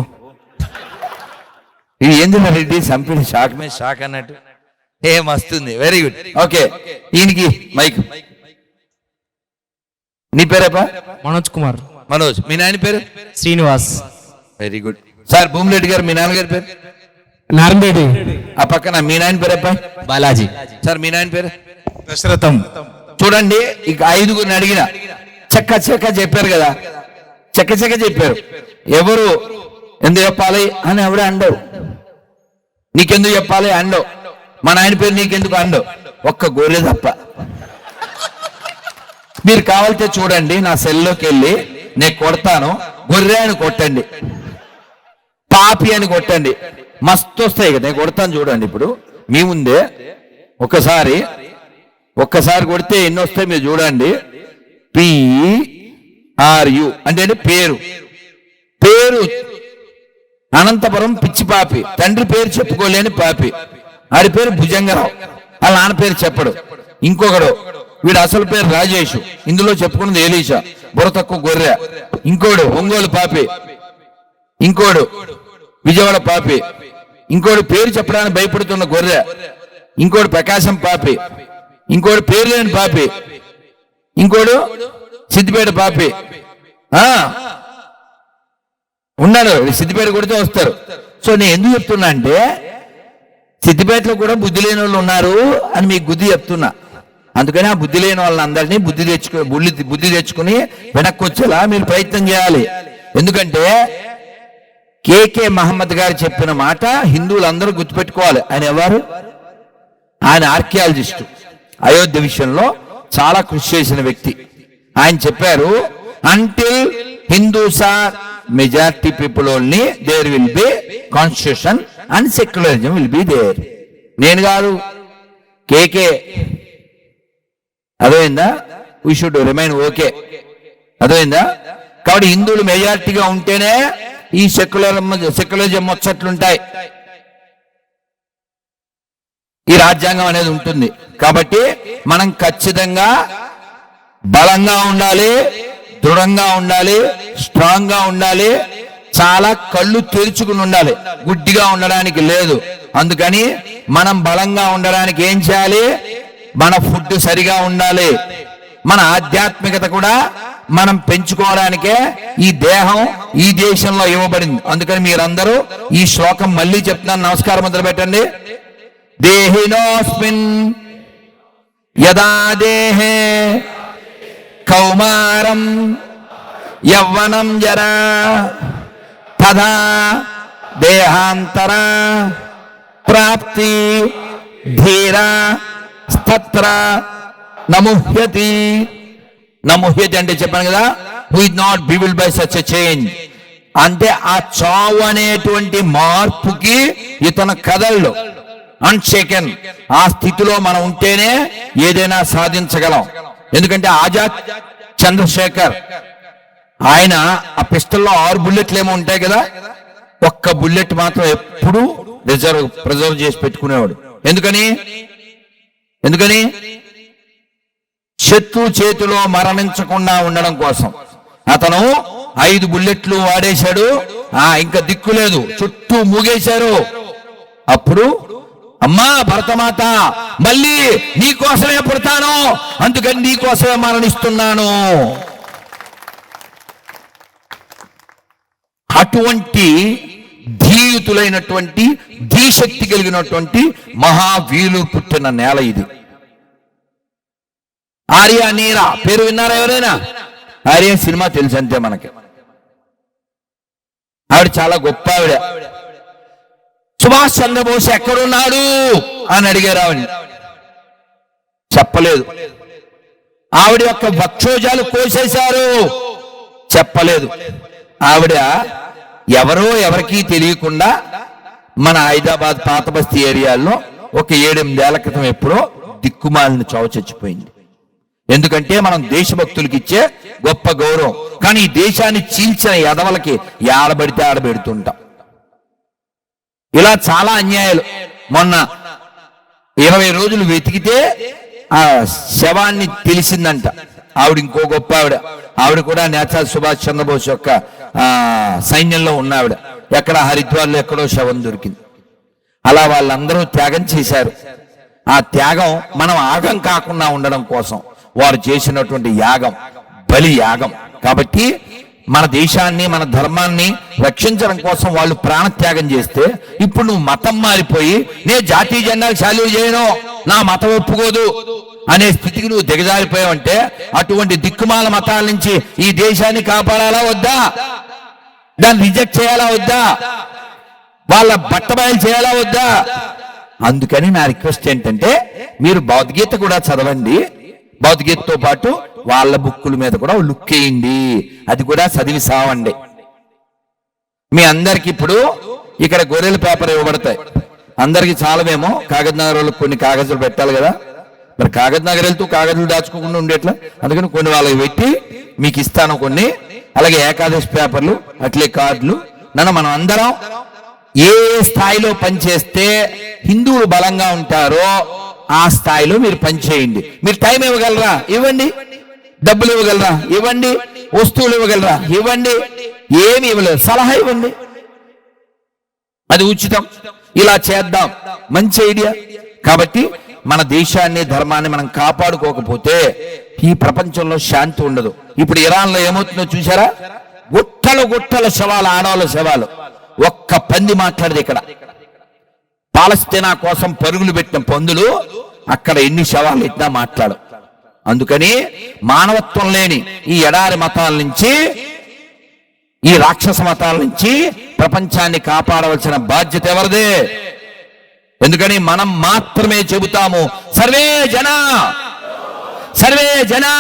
ఇది ఏంది రెడ్డి సంపిండి? షాక్ మీద షాక్ అన్నట్టు ఏం వస్తుంది. Very good, okay. ఈయనకి మైక్. నీ పేరేపా? మనోజ్ కుమార్. మనోజ్. మీ నాయన పేరు? Srinivas. Very good sir. Bhumireddy గారు, మీ నాన్నగారి పేరు? నారాయణరెడ్డి. ఆ పక్కన మీ నాయన పేరేపా? బాలాజీ. సార్ మీ నాయన పేరు? దశరథం. చూడండి, ఇక 5గురిని అడిగిన చెక్క చెక్క చెప్పారు కదా, చెక్క చెక్క చెప్పారు. ఎవరు ఎందుకు చెప్పాలి అని ఎవడే అండవు. నీకెందుకు చెప్పాలి అండవు. మా నాయన పేరు నీకెందుకు అండవు. ఒక్క గొర్రె తప్ప. మీరు కావాలితే చూడండి, నా సెల్లోకి వెళ్ళి నేను కొడతాను. గొర్రె అని కొట్టండి, పాపి అని కొట్టండి, మస్తు వస్తాయి కదా, నేను కొడతాను చూడండి. ఇప్పుడు మీ ముందే ఒక్కసారి కొడితే ఎన్ని వస్తాయి మీరు చూడండి. PRU అంటే పేరు అనంతపురం పిచ్చి పాపి, తండ్రి పేరు చెప్పుకోలేని పాపి, ఆడి పేరు భుజంగరావు, వాళ్ళ నాన్న పేరు చెప్పడు. ఇంకొకడు వీడు అసలు పేరు రాజేష్, ఇందులో చెప్పుకున్నది ఏలీషా, బుర్ర తక్కువ గొర్రె. ఇంకోడు ఒంగోలు పాపి, ఇంకోడు విజయవాడ పాపి, ఇంకోడు పేరు చెప్పడానికి భయపడుతున్న గొర్రె, ఇంకోడు ప్రకాశం పాపి, ఇంకోడు పేరు లేని పాపి, ఇంకోడు సిద్దిపేట పాపి. ఉన్నాడు, సిద్దిపేట కొడితే వస్తారు. సో నేను ఎందుకు చెప్తున్నా అంటే సిద్దిపేటలో కూడా బుద్ధి లేని వాళ్ళు ఉన్నారు అని మీకు బుద్ధి చెప్తున్నా. అందుకని ఆ బుద్ధి లేని వాళ్ళందరినీ బుద్ధి తెచ్చుకుని వెనక్కి వచ్చేలా మీరు ప్రయత్నం చేయాలి. ఎందుకంటే కేకే మహమ్మద్ గారు చెప్పిన మాట హిందువులందరూ గుర్తుపెట్టుకోవాలి. ఆయన ఎవరు? ఆయన ఆర్కియాలజిస్టు, అయోధ్య విషయంలో చాలా కృషి చేసిన వ్యక్తి. ఆయన చెప్పారు, until Hindus are majority people only there will be constitution and secularism will be there. నేను కాదు, కేకే. అర్థమైందా? We should remain okay. అర్థమైందా? కాబట్టి హిందువులు మెజారిటీగా ఉంటేనే ఈ సెక్యులరిజం ముచ్చట్లుంటాయి, ఈ రాజ్యాంగం అనేది ఉంటుంది. కాబట్టి మనం ఖచ్చితంగా బలంగా ఉండాలి, దృఢంగా ఉండాలి, స్ట్రాంగ్ గా ఉండాలి, చాలా కళ్ళు తెరుచుకుని ఉండాలి, గుడ్డిగా ఉండడానికి లేదు. అందుకని మనం బలంగా ఉండడానికి ఏం చేయాలి? మన ఫుడ్ సరిగా ఉండాలి, మన ఆధ్యాత్మికత కూడా మనం పెంచుకోవడానికే ఈ దేహం ఈ దేశంలో ఇవ్వబడింది. అందుకని మీరందరూ ఈ శ్లోకం మళ్ళీ చెప్తున్నాను, నమస్కారం మొదలు పెట్టండి. దేహినోస్మిన్ యదా దేహే కౌమారం యవ్వనం జరా తదా దేహాంతర ప్రాప్తి ధీరా స్తత్ర నముహ్యతి. నముహ్యతి అంటే చెప్పాను కదా, who is not bewildered by such a change. అంటే ఆ చావు అనేటువంటి మార్పుకి ఇతను కదలడు, అన్షేకెన్. ఆ స్థితిలో మనం ఉంటేనే ఏదైనా సాధించగలం. ఎందుకంటే ఆజాద్ చంద్రశేఖర్ ఆయన ఆ పిస్టల్లో 6 బుల్లెట్లు ఏమో ఉంటాయి కదా, ఒక్క బుల్లెట్ మాత్రం ఎప్పుడు ప్రిజర్వ్ చేసి పెట్టుకునేవాడు. ఎందుకని శత్రు చేతిలో మరణించకుండా ఉండడం కోసం. అతను 5 బుల్లెట్లు వాడేశాడు, ఇంకా దిక్కులేదు, చుట్టూ మూగేశారు. అప్పుడు అమ్మా భరతమాత, మళ్ళీ నీకోసమే పుడతాను, అందుకని నీకోసమే మరణిస్తున్నాను. అటువంటి ధీయుతులైనటువంటి ధీశక్తి కలిగినటువంటి మహావీరులు పుట్టిన నేల ఇది. ఆర్య నీరా పేరు విన్నారా ఎవరైనా? ఆర్య సినిమా తెలుసు అంతే మనకి. ఆవిడ చాలా గొప్ప ఆవిడ. సుభాష్ చంద్రబోస్ ఎక్కడున్నాడు అని అడిగారు ఆవిడ, చెప్పలేదు. ఆవిడ యొక్క వక్షోజాలు కోసేశారు, చెప్పలేదు. ఆవిడ ఎవరో ఎవరికీ తెలియకుండా మన హైదరాబాద్ పాత బస్తీ ఏరియాలో ఒక 7-8 ఏళ్ల క్రితం ఎప్పుడో దిక్కుమాలిన చావు చచ్చిపోయింది. ఎందుకంటే మనం దేశభక్తులకి ఇచ్చే గొప్ప గౌరవం, కానీ ఈ దేశాన్ని చీల్చిన ఎదవలకి ఆడబడితే ఆడబెడుతుంటాం. ఇలా చాలా అన్యాయాలు. మొన్న 20 రోజులు వెతికితే ఆ శవాన్ని తెలిసిందంట. ఆవిడ ఇంకో గొప్ప ఆవిడ కూడా నేతాజీ సుభాష్ చంద్రబోస్ యొక్క సైన్యంలో ఉన్న ఆవిడ. ఎక్కడ హరిద్వార్లో ఎక్కడో శవం దొరికింది. అలా వాళ్ళందరూ త్యాగం చేశారు. ఆ త్యాగం మనం ఆగం కాకుండా ఉండడం కోసం వారు చేసినటువంటి యాగం, బలి యాగం. కాబట్టి మన దేశాన్ని మన ధర్మాన్ని రక్షించడం కోసం వాళ్ళు ప్రాణత్యాగం చేస్తే, ఇప్పుడు నువ్వు మతం మారిపోయి నేను జాతీయ జెండాకు శాల్యూట్ చేయను, నా మతం ఒప్పుకోదు అనే స్థితికి నువ్వు దిగజారిపోయావంటే, అటువంటి దిక్కుమాల మతాల నుంచి ఈ దేశాన్ని కాపాడాలా వద్దా? దాన్ని రిజెక్ట్ చేయాలా వద్దా? వాళ్ళ బట్టబయలు చేయాలా వద్దా? అందుకని నా రిక్వెస్ట్ ఏంటంటే, మీరు భగవద్గీత కూడా చదవండి, భగవద్గీతతో పాటు వాళ్ళ బుక్కుల మీద కూడా లుక్ వేయండి, అది కూడా చదివి సావండి. మీ అందరికి ఇప్పుడు ఇక్కడ గొర్రెల పేపర్ ఇవ్వబడతాయి. అందరికి చాలవేమో, కాగజ్ నగర్ వాళ్ళకి కొన్ని కాగజాలు పెట్టాలి కదా. మరి కాగజ్ నగర్ వెళ్తూ కాగజాలు దాచుకోకుండా ఉండేట్లా, అందుకని కొన్ని వాళ్ళకి పెట్టి మీకు ఇస్తాను కొన్ని. అలాగే ఏకాదశి పేపర్లు, అట్లే కార్డులు. మనం అందరం ఏ స్థాయిలో పనిచేస్తే హిందువులు బలంగా ఉంటారో ఆ స్థాయిలో మీరు పనిచేయండి. మీరు టైం ఇవ్వగలరా? ఇవ్వండి. డబ్బులు ఇవ్వగలరా? ఇవ్వండి. వస్తువులు ఇవ్వగలరా? ఇవ్వండి. ఏమి ఇవ్వలేదు, సలహా ఇవ్వండి, అది ఉచితం. ఇలా చేద్దాం, మంచి ఐడియా. కాబట్టి మన దేశాన్ని, ధర్మాన్ని మనం కాపాడుకోకపోతే ఈ ప్రపంచంలో శాంతి ఉండదు. ఇప్పుడు ఇరాన్ లో ఏమవుతుందో చూసారా? గుట్టలు గుట్టల శవాలు, ఆడవాళ్ళ శవాలు. ఒక్క పంది మాట్లాడదు ఇక్కడ. పాలస్తీనా కోసం పరుగులు పెట్టిన పందులు అక్కడ ఎన్ని శవాలు ఎత్తినా మాట్లాడు. అందుకని మానవత్వం లేని ఈ ఎడారి మతాల నుంచి, ఈ రాక్షస మతాల నుంచి ప్రపంచాన్ని కాపాడవలసిన బాధ్యత ఎవరిదే? ఎందుకని మనం మాత్రమే చెబుతాము సర్వే జనా, సర్వే జనా,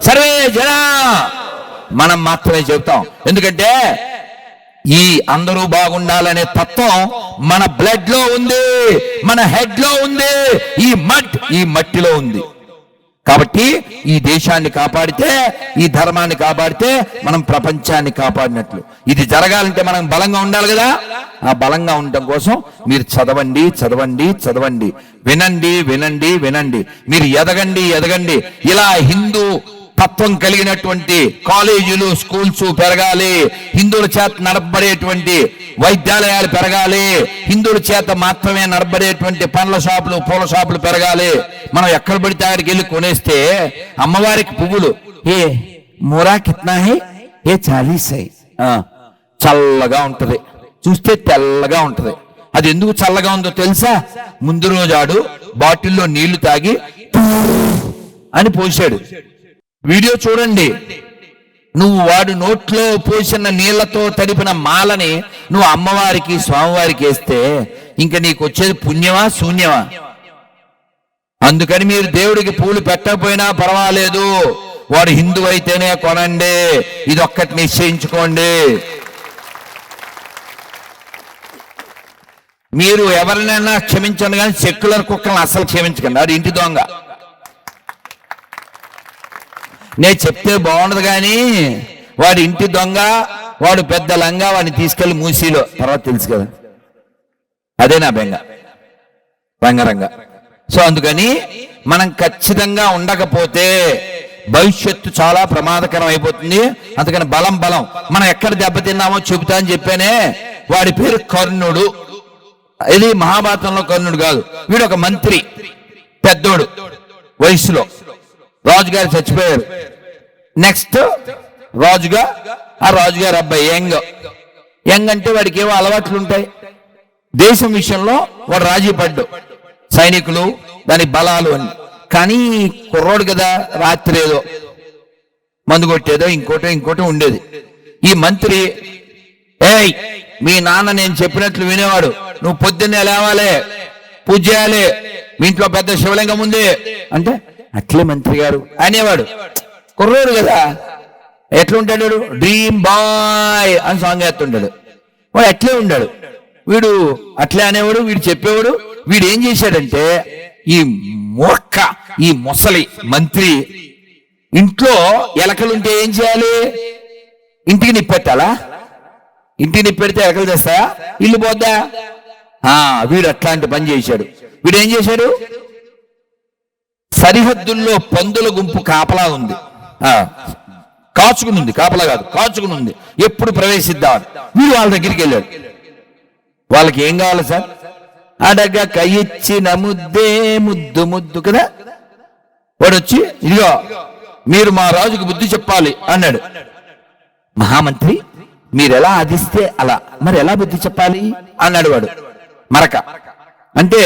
సర్వే జనా. మనం మాత్రమే చెబుతాం. ఎందుకంటే ఈ అందరూ బాగుండాలనే తత్వం మన బ్లడ్ లో ఉంది, మన హెడ్ లో ఉంది, ఈ మట్టిలో ఉంది. కాబట్టి ఈ దేశాన్ని కాపాడితే, ఈ ధర్మాన్ని కాపాడితే మనం ప్రపంచాన్ని కాపాడినట్లు. ఇది జరగాలంటే మనం బలంగా ఉండాలి కదా. ఆ బలంగా ఉండటం కోసం మీరు చదవండి, చదవండి, చదవండి, వినండి, వినండి, వినండి. మీరు ఎదగండి, ఎదగండి. ఇలా హిందూ తత్వం కలిగినటువంటి కాలేజీలు, స్కూల్స్ పెరగాలి. హిందువుల చేత నడపబడేటువంటి వైద్యాలయాలు పెరగాలి. హిందువుల చేత మాత్రమే నడపబడేటువంటి పండ్ల షాపులు, పూల షాపులు పెరగాలి. మనం ఎక్కడ పడితే అక్కడికి వెళ్ళి కొనేస్తే అమ్మవారికి పువ్వులు ఏ మోరా కిత్నా హై, ఏ 40 హై, చల్లగా ఉంటది, చూస్తే తెల్లగా ఉంటది. అది ఎందుకు చల్లగా ఉందో తెలుసా? ముందు రోజు ఆడు బాటిల్లో నీళ్లు తాగి అని పోసాడు. వీడియో చూడండి. నువ్వు వాడు నోట్లో పోసిన నీళ్లతో తడిపిన మాలని నువ్వు అమ్మవారికి, స్వామివారికి వేస్తే ఇంకా నీకు వచ్చేది పుణ్యమా, శూన్యమా? అందుకని మీరు దేవుడికి పూలు పెట్టకపోయినా పర్వాలేదు, వాడు హిందూ అయితేనే కొనండి. ఇది ఒక్కటి నిశ్చయించుకోండి. మీరు ఎవరినైనా క్షమించండి, కానీ సెక్యులర్ కుక్కలను అస్సలు క్షమించకండి. వాడు ఇంటి దొంగ. నేను చెప్తే బాగుండదు కానీ వాడు ఇంటి దొంగ, వాడు పెద్ద లంగా, వాడిని తీసుకెళ్లి మూసీలో తర్వాత తెలుసు కదా. అదే నా బెంగ, రంగరంగ. సో అందుకని మనం ఖచ్చితంగా ఉండకపోతే భవిష్యత్తు చాలా ప్రమాదకరం అయిపోతుంది. అందుకని బలం బలం. మనం ఎక్కడ దెబ్బతిన్నామో చెబుతా అని చెప్పానే. వాడి పేరు కర్ణుడు. ఇది మహాభారతంలో కర్ణుడు కాదు. వీడు ఒక మంత్రి, పెద్దోడు వయసులో. రాజుగారు చచ్చిపోయారు. నెక్స్ట్ రాజుగా ఆ రాజుగారు అబ్బాయి యంగ్ అంటే వాడికి ఏవో అలవాట్లు ఉంటాయి. దేశం విషయంలో వాడు రాజీ పడ్డు, సైనికులు, దాని బలాలు అని. కానీ కుర్రోడు కదా, రాత్రి ఏదో మందు కొట్టేదో ఇంకోటో ఉండేది. ఈ మంత్రి, ఏయ్ మీ నాన్న నేను చెప్పినట్లు వినేవాడు, నువ్వు పొద్దున్నే లేవాలి, పూజ చేయాలి, మీ ఇంట్లో పెద్ద శివలింగం ఉంది అంటే అట్లే మంత్రి గారు అనేవాడు. కుర్రోడు కదా, ఎట్లుంటాడు? డ్రీమ్ బాయ్ అని సాంగ్ వేస్తుంటాడు. వాడు అట్లే ఉండాడు. వీడు అట్లే అనేవాడు, వీడు చెప్పేవాడు. వీడు ఏం చేశాడంటే, ఈ మూర్ఖ, ఈ ముసలి మంత్రి ఇంట్లో ఎలకలుంటే ఏం చేయాలి? ఇంటికి నిప్పెట్టాలా? ఇంటికి నిప్పెడితే ఎలకలు తెస్తాయా? ఇల్లు పోద్దా? వీడు అట్లాంటి పని చేశాడు. వీడు ఏం చేశాడు? సరిహద్దుల్లో పందుల గుంపు కాపలా ఉంది, కాచుకునుంది, కాపలా కాదు కాచుకునుంది, ఎప్పుడు ప్రవేశిద్దామని. వీడు వాళ్ళ దగ్గరికి వెళ్ళాడు. వాళ్ళకి ఏం కావాలి సార్? అడగ కయిచ్చిన ముద్దే ముద్దు ముద్దు కదా. వాడు వచ్చి, ఇదిగో మీరు మా రాజుకు బుద్ధి చెప్పాలి అన్నాడు. మహామంత్రి, మీరు ఎలా ఆదిస్తే అలా, మరి ఎలా బుద్ధి చెప్పాలి అన్నాడు వాడు. మరక అంటే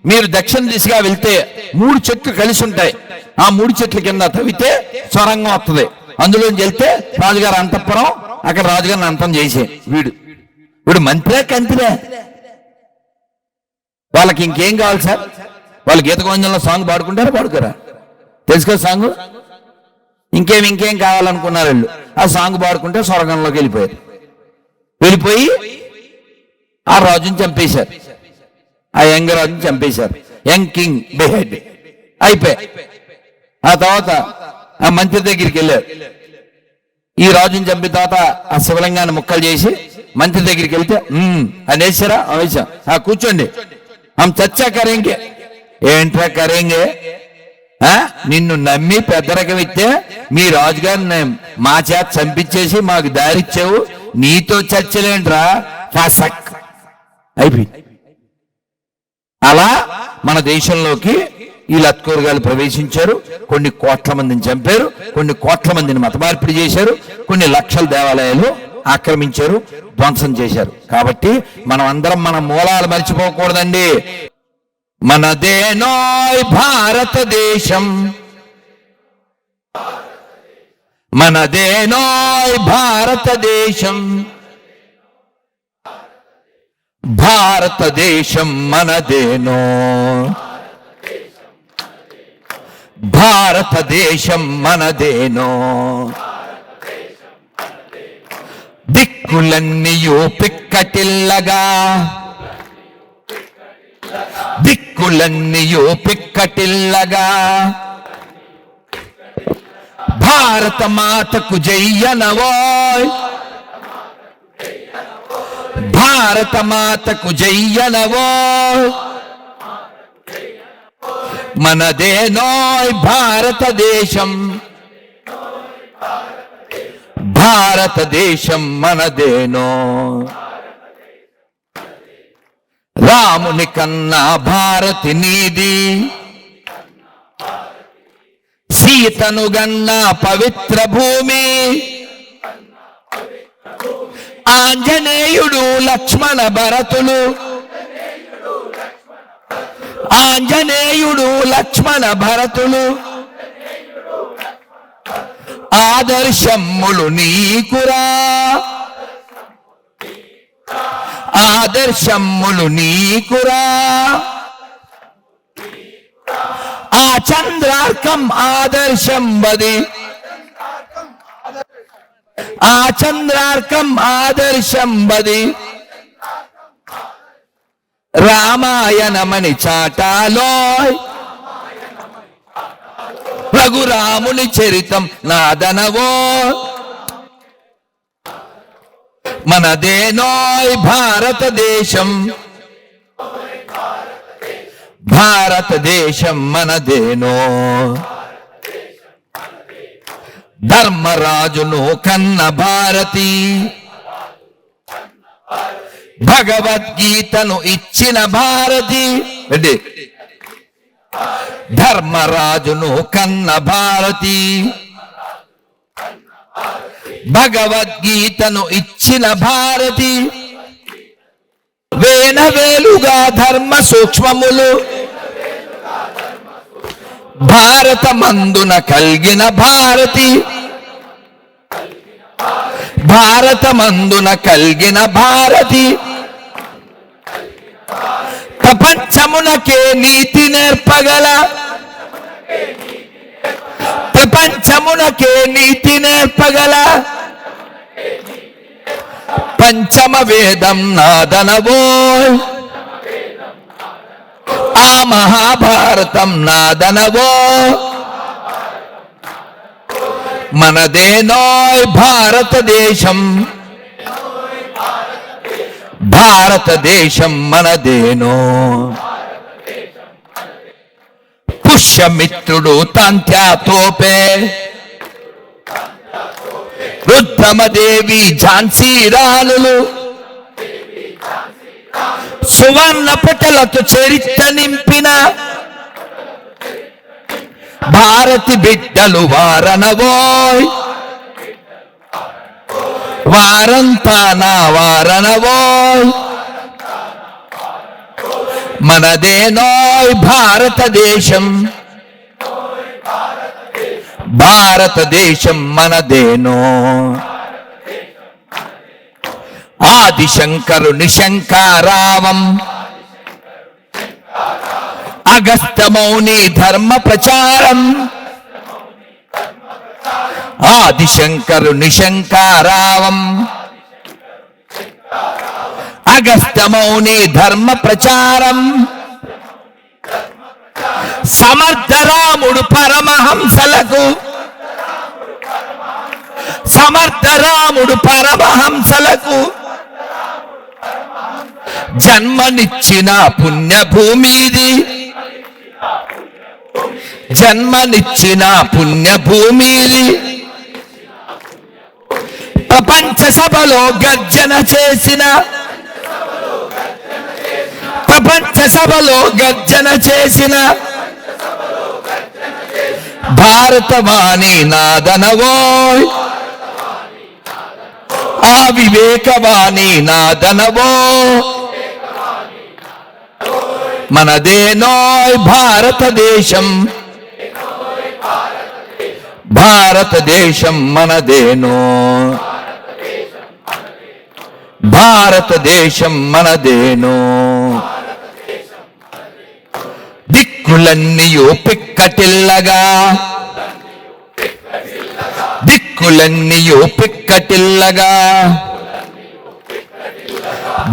మీరు దక్షిణ దిశగా వెళ్తే 3 చెట్లు కలిసి ఉంటాయి. ఆ 3 చెట్ల కింద తవ్వితే సొరంగం వస్తుంది. అందులోంచి వెళ్తే రాజుగారు అంతఃపురం, అక్కడ రాజుగారిని అంతం చేసే. వీడు మంత్రే కంత్రే. వాళ్ళకి ఇంకేం కావాలి సార్? వాళ్ళు గీత గోవిందంలో సాంగ్ పాడుకుంటారా, పాడుకోరా? తెలుసు కదా సాంగ్. ఇంకేం కావాలనుకున్నారు వీళ్ళు. ఆ సాంగ్ పాడుకుంటే స్వర్గంలోకి వెళ్ళిపోయారు. వెళ్ళిపోయి ఆ రాజుని చంపేశారు, ఆ యంగ్ రాజుని చంపేశారు. యంగ్ కింగ్ బిహెడ్ అయిపోయి ఆ తర్వాత ఆ మంత్రి దగ్గరికి వెళ్ళారు. ఈ రాజుని చంపిన తర్వాత ఆ శివలింగాన్ని ముక్కలు చేసి మంత్రి దగ్గరికి వెళ్తే అనేసారా వేసాం, కూర్చోండి, చచ్చా కరేంగే. ఏంట్రా కరేంగే? నిన్ను నమ్మి పెద్దరకం ఇస్తే మీ రాజుగారిని మా చేత చంపించేసి మాకు దారిచ్చావు, నీతో చర్చలేంట్రా ఫసక్ అయిపోయింది. అలా మన దేశంలోకి ఈ లత్కోర్ గారు ప్రవేశించారు. కొన్ని కోట్ల మందిని చంపారు, కొన్ని కోట్ల మందిని మతమార్పిడి చేశారు, కొన్ని లక్షల దేవాలయాలు ఆక్రమించారు, ధ్వంసం చేశారు. కాబట్టి మనం అందరం మన మూలాలు మర్చిపోకూడదండి. మనదేనోయ్ భారతదేశం, మనదేనోయ్ భారతదేశం, భారతదేశం మనదేనో, భారతదేశం మనదేనో. దిక్కులన్నీయు పిక్కటిల్లగా, దిక్కులన్నీయు పిక్కటిల్లగా, భారత మాతకు జయ్యనవోయ్, భారత మాతకు జయ్యనవోయ్. మనదేనోయ్ భారతదేశం, భారతదేశం మనదేనో. రాముని కన్నా భారతి నీది, సీతను గన్నా పవిత్ర భూమి. ఆంజనేయుడు లక్ష్మణ భరతులు, ఆంజనేయుడు లక్ష్మణ భరతులు ఆదర్శములు నీకురా, ఆదర్శములు నీకురా. ఆ చంద్రార్కం ఆదర్శం బది, ఆ చంద్రార్కం ఆదర్శం బది. రామాయణమని చాటాలోయ్, రఘురాముని చరితం నాదనవో. మనదేనోయ్ భారతదేశం, భారతదేశం మనదేనో. ధర్మరాజును కన్న భారతి, భగవద్గీతను ఇచ్చిన భారతి. ధర్మరాజును కన్న భారతి, భగవద్గీతను ఇచ్చిన భారతి. వేనవేలుగా ధర్మ సూక్ష్మములు భారతమందున కలిగిన భారతి, భారతమందున కలిగిన భారతి. ప్రపంచమునకే నీతి నేర్పగల, ప్రపంచమునకే నీతి నేర్పగల పంచమ వేదం నాదనవోయ్, ఆ మహాభారతం నాదనవో. మనదేనోయ్ భారతదేశం, భారతదేశం మనదేనో. పుష్యమిత్రుడు తాంత్యాతోపే, రుద్రమదేవి ఝాన్సీ రాణులు సువర్ణ పటలతో చరిత్ర నింపిన భారతి బిడ్డలు వారనవోయ్, వారంతా నా వారనవోయ్. మనదేనోయ్ భారతదేశం, భారతదేశం మనదేనో. ఆదిశంకరుని శంకారావం, అగస్త్యమౌని ధర్మ ప్రచారం. ఆదిశంకరుని శంకారావం, అగస్త్యమౌని ధర్మ ప్రచారం సమర్థ రాముడు పరమహంసలకు జన్మనిచ్చిన పుణ్యభూమిది ప్రపంచ సభలో గర్జన చేసిన భారతవాణి నాదనవోయ్ ఆ వివేకవాణి నాదనవో మనదేనోయ్ భారతదేశం మనదేనో భారతదేశం మనదేనో దిక్కులన్నీయు పిక్కటిల్లగా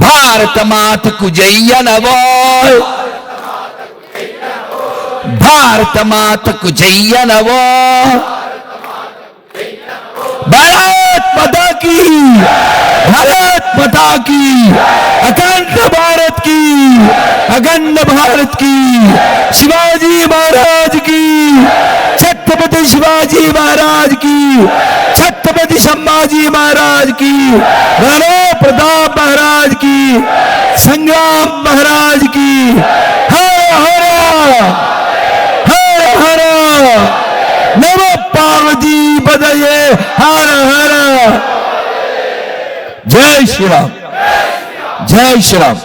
భారత మాతకు జయ్యనవోయ్ भारत माता की अखंड भारत की शिवाजी महाराज की छत्रपति शिवाजी महाराज की छत्रपति संभाजी महाराज की राणा प्रताप महाराज की संग्राम महाराज की हर हर नमो पार्वती पदये हर हर जय श्री राम।